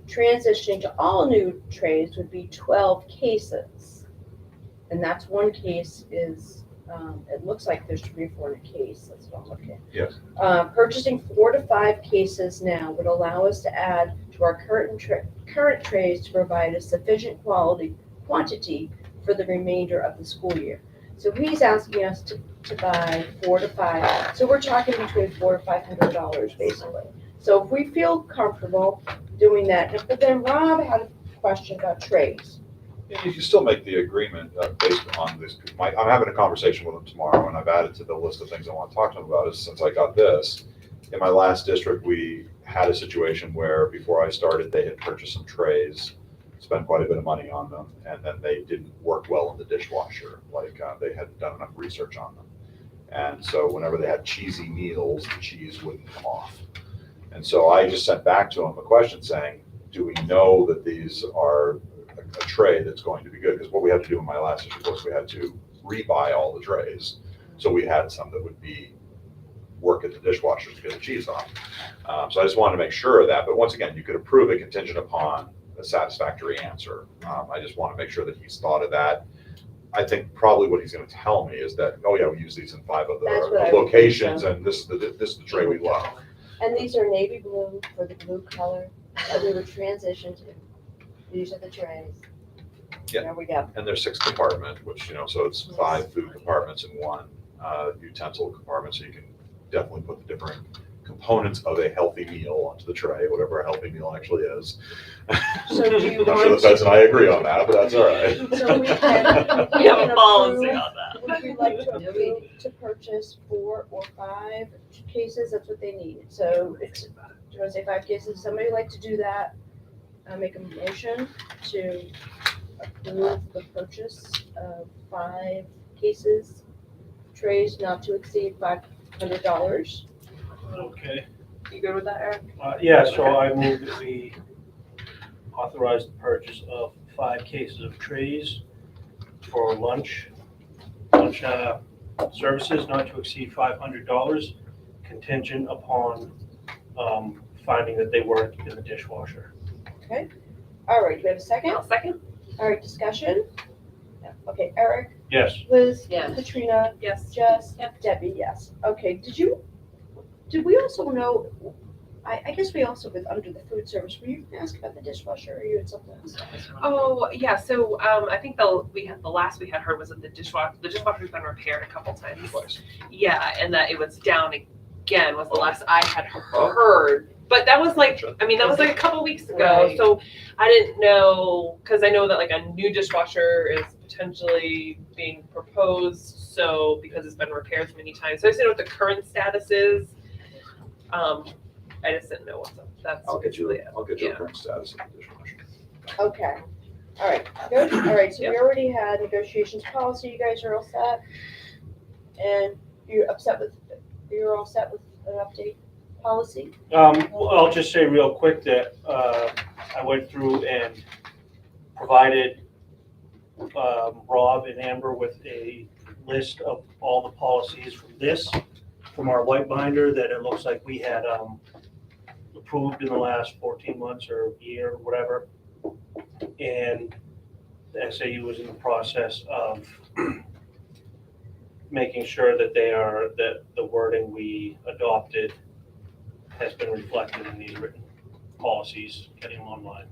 Transitioning to all new trays would be 12 cases. And that's one case is, it looks like there's 3 or 4 in a case, that's what I'm looking at. Yes. Purchasing 4 to 5 cases now would allow us to add to our current trays to provide a sufficient quantity for the remainder of the school year. So he's asking us to buy 4 to 5, so we're talking between $400 to $500 basically. So if we feel comfortable doing that, but then Rob had a question about trays. Yeah, you can still make the agreement based on this. I'm having a conversation with him tomorrow, and I've added to the list of things I want to talk to him about. Is since I got this, in my last district, we had a situation where before I started, they had purchased some trays, spent quite a bit of money on them, and then they didn't work well in the dishwasher. They hadn't done enough research on them, and so whenever they had cheesy meals, the cheese wouldn't come off. And so I just sent back to him a question saying, do we know that these are a tray that's going to be good? Because what we had to do in my last issue was we had to rebuy all the trays. So we had some that would work at the dishwasher to get the cheese off. So I just wanted to make sure of that. But once again, you could approve it contingent upon a satisfactory answer. I just want to make sure that he's thought of that. I think probably what he's going to tell me is that, oh yeah, we use these in 5 That's what I other would think locations, so. and this is the tray we love. And these are navy blue for the blue color that we would transition to. These are the trays. Yeah. There we go. And there's 6 compartment, which, so it's 5 food compartments and 1 utensil compartment, so you can definitely put the different components of a healthy meal onto the tray, whatever a healthy meal actually is. So do you I'm not sure the want, feds and I agree on that, but that's all right. so we can. We have a can policy approve- on that. Would we like to Do we? approve to purchase 4 or 5 cases? That's what they need. So it's, do you want to say 5 cases? Somebody like to do that? Make a motion to approve the purchase of 5 cases, trays not to exceed $500. Okay. You good with that, Eric? Yeah, so I move that we authorize the purchase of 5 cases of trays for lunch services not to exceed $500, contingent upon finding that they weren't in the dishwasher. All right, do we have a second? I'll second. All right, discussion? Yeah. Okay, Eric, Yes. Liz, Yes. Katrina, Yes. Jess, Yeah. Debbie, yes. Okay, did we also know, I guess we also, with under the food service, were you gonna ask about the dishwasher, or you had something else? Oh, yeah, so, I think the last we had heard was that the dishwasher's been repaired a couple times. Twice. Yeah, and that it was down again was the last I had heard. But that was like, I mean, that was like a couple weeks ago, Right. so I didn't know, cause I know that like a new dishwasher is potentially being proposed, so, because it's been repaired so many times. So I just didn't know what the current status is. I just didn't know what's up. That's I'll get you basically it. a Yeah. current status of the dishwasher. Okay, all right, good, all right, so we Yep. already had negotiations policy, you guys are all set? And you're all set with an update policy? Well, I'll just say real quick that I went through and provided Rob and Amber with a list of all the policies from our white binder that it looks like we had approved in the last 14 months or year, or whatever. And the SAU is in the process of making sure that that the wording we adopted has been reflected in these written policies, getting them online.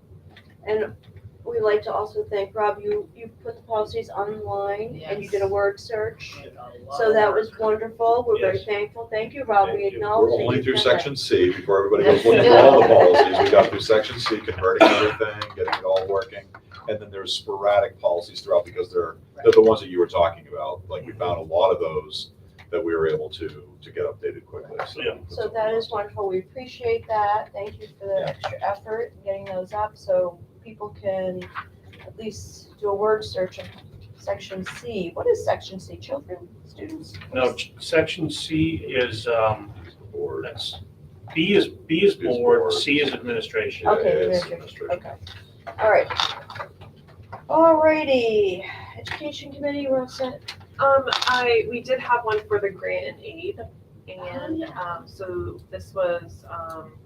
And we'd like to also thank Rob, you put the policies online and you did a Yes. word search. So that was wonderful. We're very Yes. thank you, Rob. We Thank you. acknowledge We're that only you've through done that. section C, before everybody goes looking through all the policies, we got through section C, converting everything, getting it all working. And then there's sporadic policies throughout, because they're the ones that you were talking about. Like, we found a lot of those that we were able to get updated quickly, so. Yeah. So that is wonderful. We appreciate that. Thank you for the extra effort in getting those up so people can at least do a word search of section C. What is section C? Children, students? No, section C is, Board. that's, B is board, board. C is administration. Yeah, Okay, it's administration. Okay. All right. Alrighty. Education committee, we're all set. We did have one for the grant and aid, and, so this was,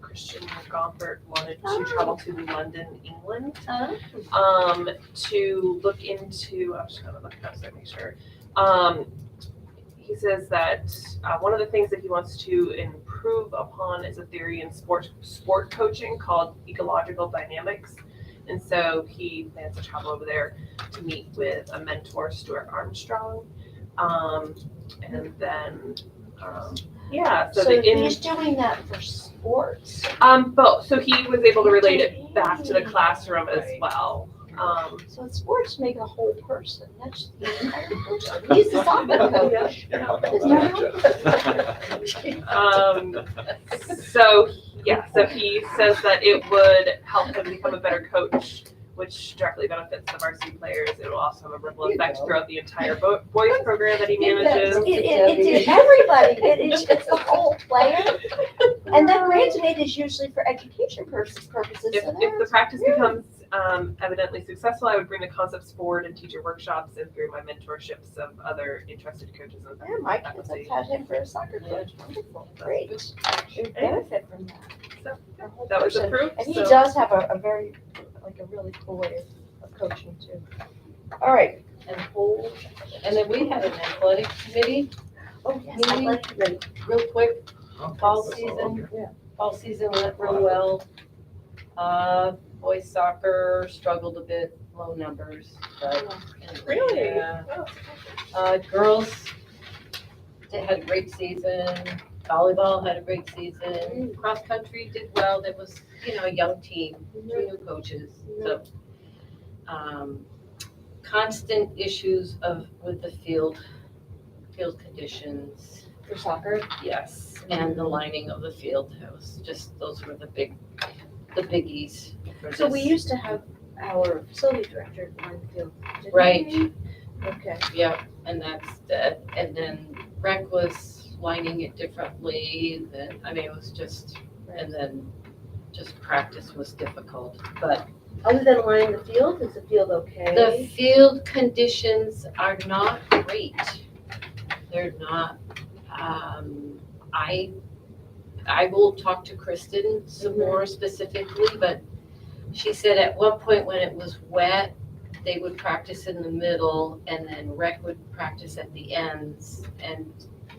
Christian Gomfort wanted to travel to London, England, to look into, I'm just gonna look it up so I make sure. He says that, one of the things that he wants to improve upon is a theory in sport coaching called ecological dynamics. And so he plans to travel over there to meet with a mentor, Stuart Armstrong. And then, yeah, so So the he's doing that for sports. but, so he was able to relate it back to the classroom as well. So sports make a whole person. That's the entire person. He's the soccer coach. Yeah, I'll know that. So, yeah, so he says that it would help him become a better coach, which directly benefits the varsity players. It will also have a ripple effect throughout the entire boys program that he manages. It's everybody. It's the whole player. And then grants and aid is usually for education purposes. If the practice becomes evidently successful, I would bring the concepts forward in teacher workshops and through my mentorships of other interested coaches and Yeah, my kids have had him for a soccer coach. Wonderful, great. We benefit from that. So, The whole that was person. approved. And he so- does have a very, like a really cool way of coaching too. All right. And then we had an athletic committee, Oh, yes. Meeting. athletic committee. real quick, fall Okay. season, Yeah. fall season went real well. Boys soccer struggled a bit, low numbers, but. Really? Yeah. Oh. Girls, they had a great season. Volleyball had a great season. Cross country did well. There was, a young team, 2 new coaches. So, constant issues with the field conditions. For soccer? Yes, and the lining of the field. Those were the biggies for So we this. used to have our facility director line the field, didn't Right. we? Okay. Yep, and that's that. And then rec was lining it differently. It was just, and then just practice was difficult. But Other than lining the field, is the field okay? the field conditions are not great. They're not, I will talk to Kristen some more specifically, but she said at one point when it was wet, they would practice in the middle and then rec would practice at the ends. And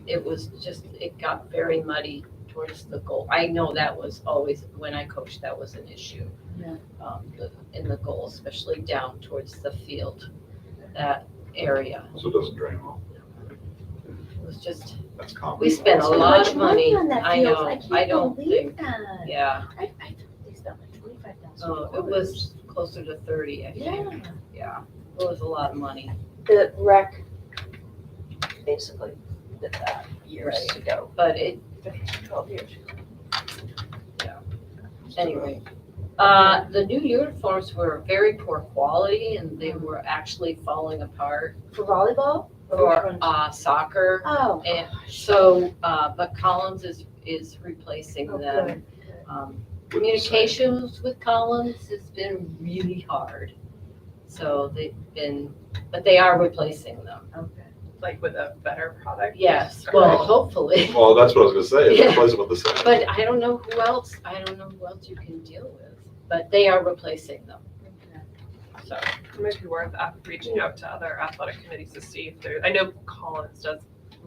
it got very muddy towards the goal. I know that was always, when I coached, that was an issue. Yeah. In the goal, especially down towards the field, that area. So it doesn't drain well. It was just, That's common. we spent a So lot much of money. on that I field. know, I can't I don't believe think, that. yeah. I thought they spent like $25,000. Oh, it was closer to 30, I think. Yeah. Yeah, it was a lot of money. The rec basically did that years Right. ago, But it, 12 years ago. anyway. The new uniforms were very poor quality and they were actually falling apart For volleyball? Or which for one? soccer. Oh. And so, but Collins is replacing Oh, them. good. Communications with Collins has been really hard. So but they are replacing them. Okay. Like with a better product? Yes, Or- well, hopefully. Well, that's what I was gonna say, Yeah. replace it with the same. But I don't know who else you can deal with, but they are replacing them, so. It might be worth reaching out to other athletic committees to see if there, I know Collins does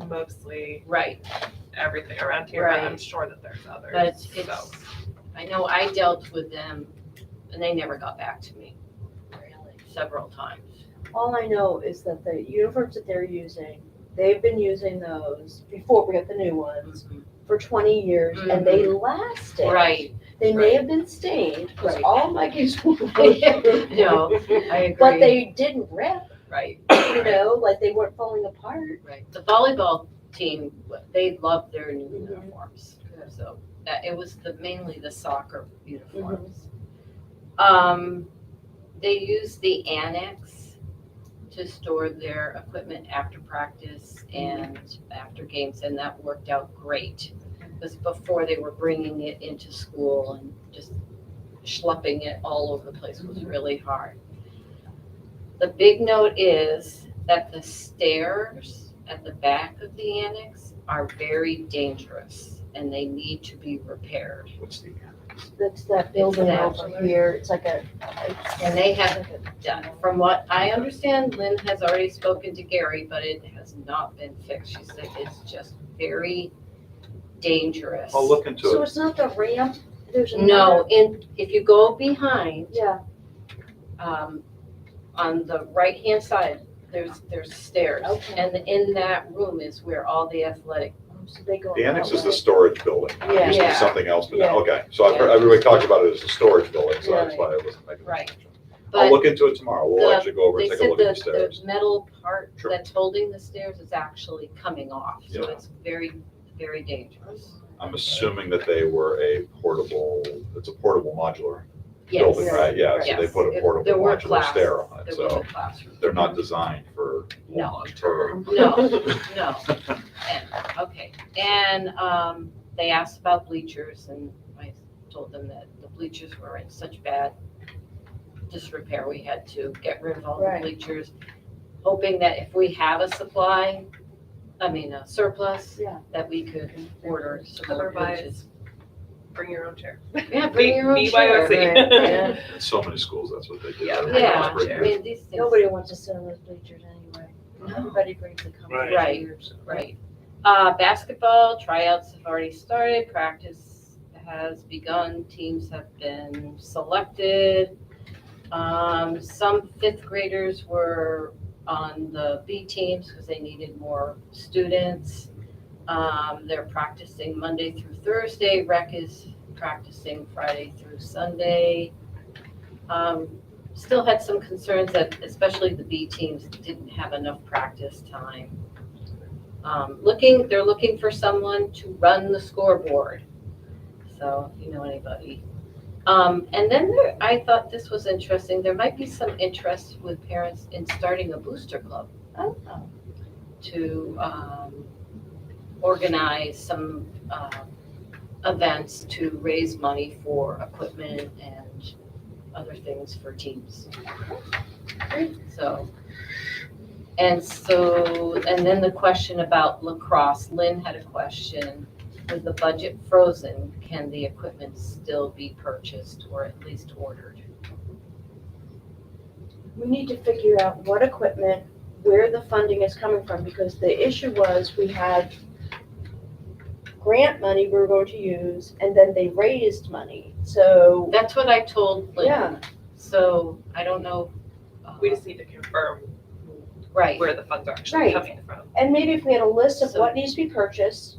mostly Right, everything around here, but I'm Right. sure that there's others. but it's, So, I know I dealt with them and they never got back to me, several times. All I know is that the uniforms that they're using, they've been using those before we got the new ones for 20 years and they lasted. Right, They may Right. have been stained because Right. all Mikey's were no, I agree. but they didn't rip, Right, like they weren't falling apart. right. The volleyball team, they loved their new uniforms, so it was mainly the soccer uniforms. They used the annex to store their equipment after practice and after games, and that worked out great. Because before they were bringing it into school and just schlepping it all over the place was really hard. The big note is that the stairs at the back of the annex are very dangerous and they need to be repaired. What's the? That's that building that. over here. It's like a. And they have, from what I understand, Lynn has already spoken to Gary, but it has not been fixed. She said it's just very dangerous. I'll look into So it. it's not the ramp? There's No, another. if you go behind, Yeah. on the right-hand side, there's stairs. Okay. And in that room is where all the athletic, So they go. The annex that is the way. storage building. It Yeah. used to be Yeah. something else, but now, Yeah. okay. So I've heard, everybody talked about it as a storage building, so that's Right. why I wasn't making that Right. connection. I'll but look into it tomorrow. We'll the- actually go over and they take a said look at the the stairs. metal part Sure. that's holding the stairs is actually coming off. So Yeah. it's very, very dangerous. I'm assuming that they were it's a portable modular Yes. building, right? Yeah, so they Yes. put a There portable were modular stair on it, There was so a classroom. they're not designed for No. long-term. No, no. Okay, and they asked about bleachers, and I told them that the bleachers were in such bad disrepair, we had to get rid of all the Right. bleachers, hoping that if we have a surplus, Yeah. that we could order some more Otherwise, bleachers. bring your own chair. Yeah, bring your own chair. BYOC. Right, yeah. In so many schools, that's what they do. Yeah. Everybody Yeah, wants to bring I their- mean, these things. Nobody wants to sit on those bleachers anyway. No. Everybody brings the comfort. Right. Right. Basketball tryouts have already started. Practice has begun. Teams have been selected. Some fifth graders were on the B teams because they needed more students. They're practicing Monday through Thursday. Rec is practicing Friday through Sunday. Still had some concerns that especially the B teams didn't have enough practice time. They're looking for someone to run the scoreboard. So if you know anybody. And then I thought this was interesting. There might be some interest with parents in starting a booster club to organize some events to raise money for equipment and other things for teams. Great. And then the question about lacrosse, Lynn had a question. With the budget frozen, can the equipment still be purchased or at least ordered? We need to figure out what equipment, where the funding is coming from, because the issue was we had grant money we were going to use, and then they raised money, so, That's what I told Lynn. yeah. So I don't know. We just need to confirm Right. where the funds are actually Right. coming from. And maybe if we had a list of So- what needs to be purchased,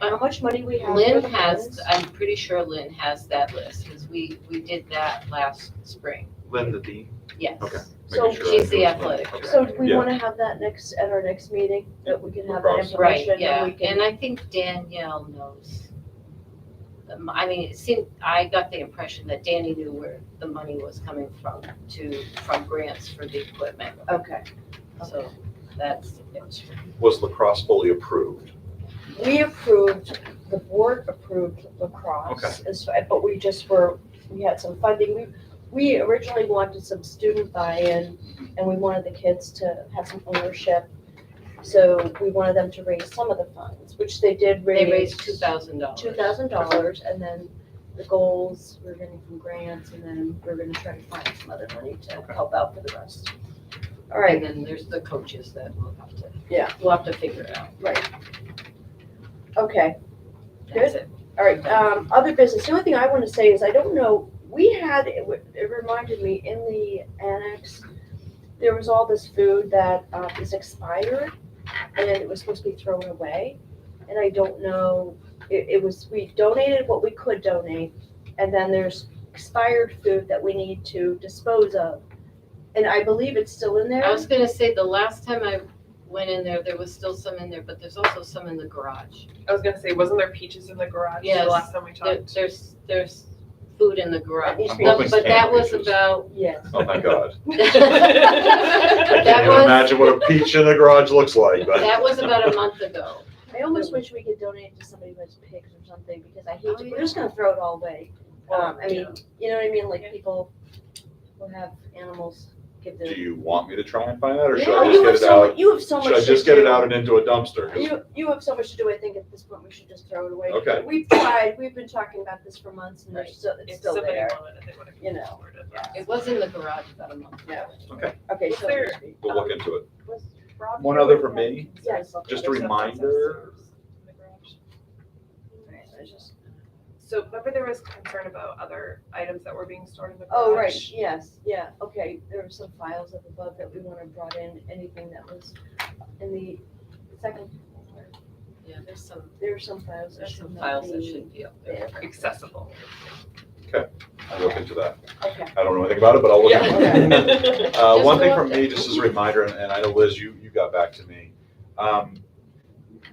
how much money we have. for Lynn the has, funds. I'm pretty sure Lynn has that list, because we did that last spring. Lynn, the dean? Yes. Okay. So Making sure I she's the knew it was Lynn. athletic Okay. So do we Yeah. wanna have that at our next meeting, that we can have that Lacrosse. Right, information, yeah, and we and can, I think Danielle knows. I mean, it seemed, I got the impression that Danny knew where the money was coming from grants for the equipment, okay. so that's it. Was lacrosse fully approved? We approved, the board approved lacrosse, but we had some funding. We originally wanted some student buy-in, and we wanted the kids to have some ownership. So we wanted them to raise some of the funds, which they did raise. They raised $2,000. $2,000, and then the goals we're getting from grants, and then we're gonna try to find some other money to help out for the rest. All And right, then there's the coaches that we'll have to. Yeah. We'll have to figure it out. right. Okay. That's it. All right, other business, the only thing I want to say is, I don't know, it reminded me, in the annex, there was all this food that is expired, and it was supposed to be thrown away, and I don't know, we donated what we could donate, and then there's expired food that we need to dispose of, and I believe it's still in there. I was gonna say, the last time I went in there was still some in there, but there's also some in the garage. I was gonna say, wasn't there peaches in the garage Yes. the last time we There- talked? There's food in the garage. That needs to be- I'm hoping But that canned was peaches. about, Yes. Oh my God. I that can't even was, imagine what a peach in the garage looks like, but. that was about a month ago. I almost wish we could donate to somebody who has pigs or something, because I hate Oh, to, we're just gonna throw it all away. I mean, you know what I mean, like people who have animals give Do their. you want me to try and find that, or should Oh, I just get it out? You have so much Should I to just get it do. out and into a dumpster? 'Cause You have so much to do, I think at this point we should just throw it away. Okay. We've tried, we've been talking about this for months, and it's If still somebody there, wanted it, they would've you know. forwarded it. It was in the garage about a month ago. Okay, Was so. there- We'll look into it. Was Rob One here? other from me, Yes. just a reminder. In the garage. Right, I just- So remember there was concern about other items that were being stored in the garage? Oh, right, yes, yeah, okay, there were some files up above that we wanted brought in, anything that was in the second floor. Yeah, there's some, There were some files that there's should some not files that be should be up there. there. Accessible. I'll look into that. Okay. I don't know anything about it, but I'll look into it. Just One thing go from up me, there. just as a reminder, and I know Liz, you got back to me.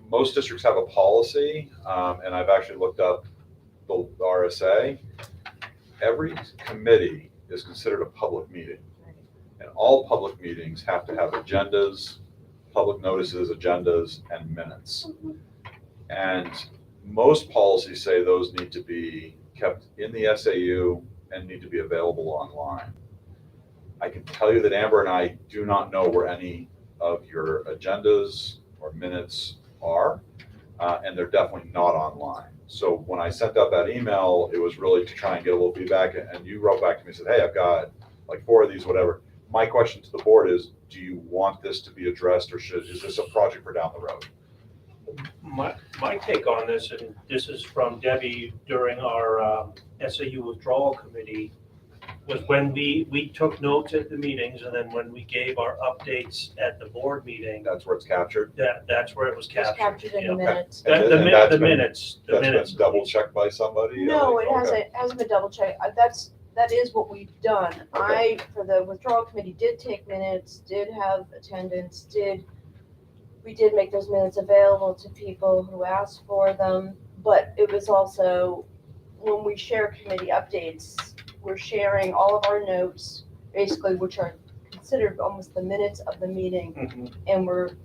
Most districts have a policy, and I've actually looked up the RSA. Every committee is considered a public meeting. And all public meetings have to have agendas, public notices, agendas, and minutes. And most policies say those need to be kept in the SAU and need to be available online. I can tell you that Amber and I do not know where any of your agendas or minutes are, and they're definitely not online. So when I sent out that email, it was really to try and get a little feedback, and you wrote back to me and said, hey, I've got like 4 of these, whatever. My question to the board is, do you want this to be addressed, or is this a project for down the road? My take on this, and this is from Debbie during our SAU withdrawal committee was when we took notes at the meetings, and then when we gave our updates at the board meeting, That's where it's captured. that's where it was It's captured. captured in the Yeah. minutes. And The then min- that's the been- minutes, the That's minutes. been double checked by somebody? No, it Okay. hasn't been double checked. That is what we've done. I, for the withdrawal committee, did take minutes, did have attendance, we did make those minutes available to people who asked for them. But it was also, when we share committee updates, we're sharing all of our notes, basically, which are considered almost the minutes of the meeting, Mhm. and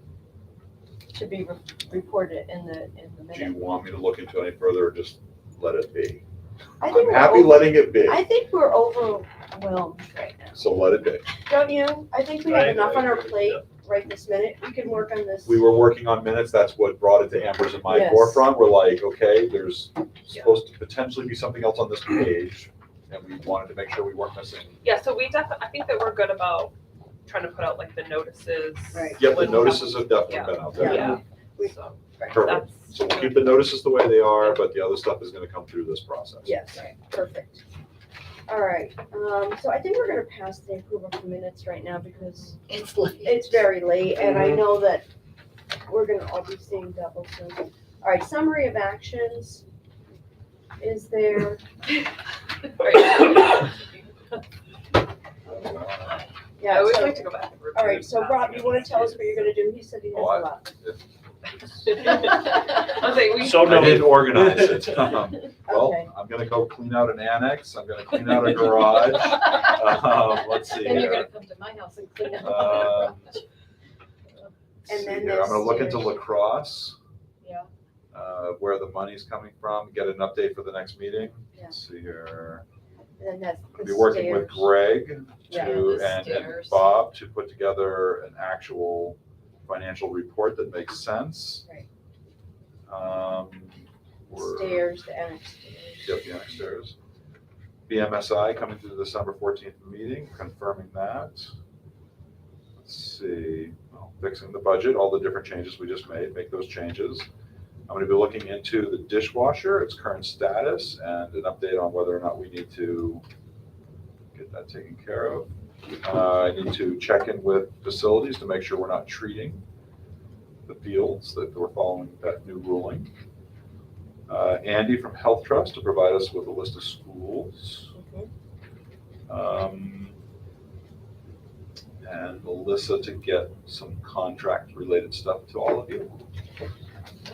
to be reported in the Do you minute. want me to look into any further or just let it be? I I'm think we're happy over- letting it be, I think we're overwhelmed right now. so let it be. Don't you? I think we have Right. enough on our plate right this minute. We can work on this. We were working on minutes, that's what brought it to Amber's and my Yes. forefront. We're like, okay, there's supposed to potentially be something else on this page, and we wanted to make sure we weren't missing. Yeah, so I think that we're good about trying to put out like the notices. Right. Yep, the when we notices have definitely been out there. Yeah. We- So Perfect. that's. So we'll keep the notices the way they are, but the other stuff is gonna come through this process. Yes, perfect. All right, so I think we're gonna pass the approval of the minutes right now because It's late. it's very late and I know that we're gonna all be seeing double soon. All right, summary of actions. Is there? I Yeah, always so, like to go back and review. all right, so Rob, you wanna tell us what you're gonna do? He said he has a Oh, I- lot. I'll say we. So I no, didn't organize it. Well, Okay. I'm gonna go clean out an annex, I'm gonna clean out a garage. Let's see Then you're here. gonna come to my house and clean up. Um, And See then here, I'm gonna look into there's- lacrosse. Yeah. Where the money's coming from, get an update for the next meeting. Yeah. Let's see here. And then that's I'll the be working with stairs. Greg Yeah, to, the and stairs. Bob to put together an actual financial report that makes sense. Right. We're- Stairs, the annex stairs. Yep, the next stairs. BMSI coming to the December 14th meeting, confirming that. Let's see, well, fixing the budget, all the different changes we just made, make those changes. I'm gonna be looking into the dishwasher, its current status, and an update on whether or not we need to get that taken care of. I need to check in with facilities to make sure we're not treating the fields, that we're following that new ruling. Andy from Health Trust to provide us with a list of schools. And Melissa to get some contract-related stuff to all of you. Good,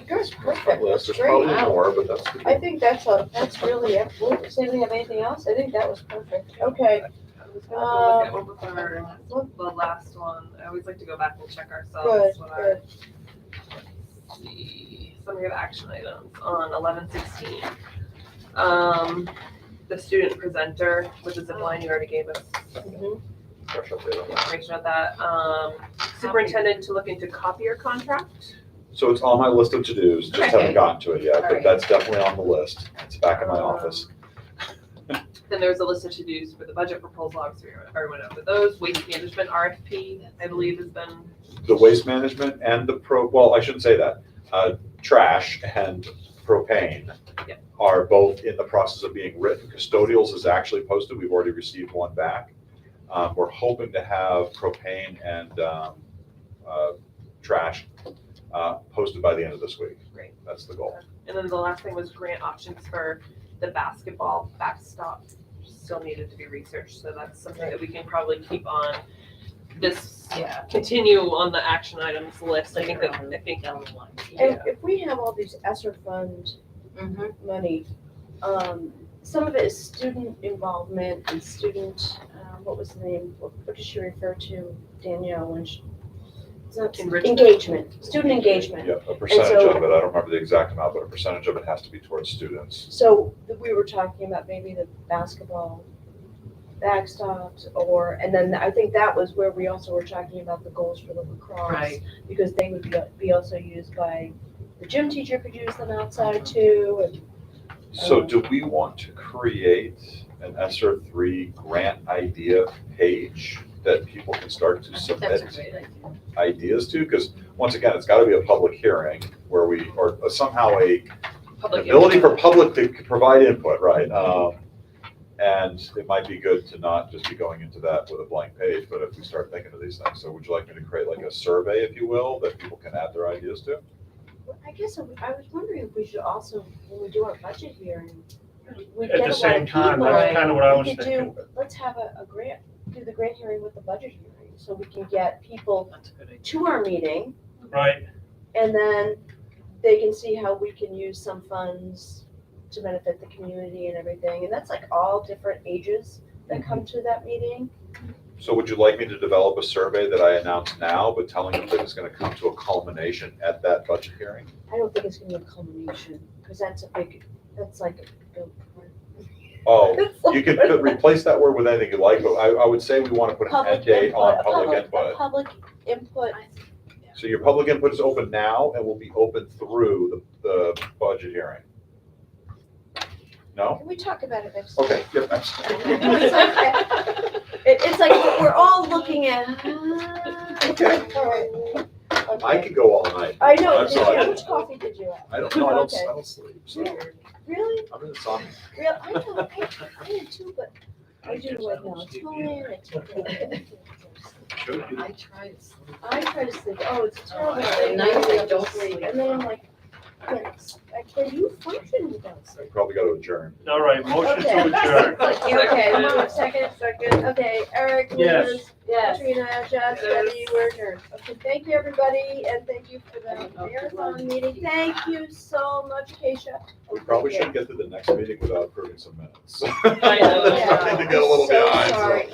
That's my perfect, list. that's There's probably great. more, but that's good. I think that's really it. Does anybody have anything else? I think that was perfect. Okay, I was gonna go look at what was the last one. I always like to go back and check good, ourselves when our, good. let's see, summary of action items on 11/16. The student presenter with the zip line, you already gave us Mhm. Fresh update on that. information about that. Superintendent to look into copier contract. So it's on my list of to-dos, just haven't Okay. gotten to it yet, but Alright. that's definitely on the list. It's back in my office. Then there's a list of to-dos for the budget proposal, obviously, we already went over those. Waste management RFP, I believe, has been, The waste management and the well, I shouldn't say that. Trash and propane Yep. are both in the process of being written. Custodials is actually posted. We've already received one back. We're hoping to have propane and trash posted by the end of this week. Great. That's the goal. and then the last thing was grant options for the basketball backstop. Still needed to be researched, so that's something that we can probably keep on this, Yeah. continue on the action items list. I think Later on I think, down the line. And if we have all these ESSER fund Mhm. money, some of it is student involvement and student, what was the name? What did she refer to, Danielle, when she? It's not- Enrichment. Engagement, student engagement. Yeah, a percentage so- of it, I don't remember the exact amount, but a percentage of it has to be towards students. So we were talking about maybe the basketball backstops and then I think that was where we also were talking about the goals for the lacrosse. Right. Because they would be also used by, the gym teacher could use them outside too, and So do we want to create an ESSER 3 grant idea page that people can start to I think that's a submit great idea. ideas to? Because once again, it's got to be a public hearing where we, or somehow a public ability for input. public to provide input, right? And it might be good to not just be going into that with a blank page, but if we start thinking of these things. So would you like me to create like a survey, if you will, that people can add their ideas to? I guess I was wondering if we should also, when we do our budget hearing, we At get a the lot same of time, people. that's kind of what I We was could thinking. do, let's have a grant, do the grant hearing with the budget hearing, so we can get people That's a good idea. to our meeting, Right, and then they can see how we can use some funds to benefit the community and everything, and that's like all different ages that come to that meeting. So would you like me to develop a survey that I announce now, but telling them that it's gonna come to a culmination at that budget hearing? I don't think it's gonna be a culmination, because that's like a big word. Oh, It's like- you can replace that word with anything you like, but I would say we wanna put an end date on public input. Public input, So your public input is open now and will be open through the budget hearing. No? can we talk about it next time? Okay, yep, It's like- It's like we're all looking at. Okay. All right. I could go all night. I know, I'm did you, sorry. how much coffee did you have? I don't know, I Okay. don't sleep, so Really? I'm in insomnia. Real, I know, I did too, but I do like melatonin, I take Should be. I tried. I try to sleep, oh, it's terrible. At night I don't sleep. And then I'm like, can you function without I sleep? probably gotta adjourn. all right, motion to Okay. adjourn. Okay, come on, second, okay, Eric, Yes. Liz, Yes. Katrina, Jess, Debbie, we're adjourned. Okay, thank you, everybody, and thank you for the marathon meeting, thank you so much, Keisha. We probably shouldn't get to the next meeting without approving some minutes. I know. Starting to get a little So behind, so. sorry.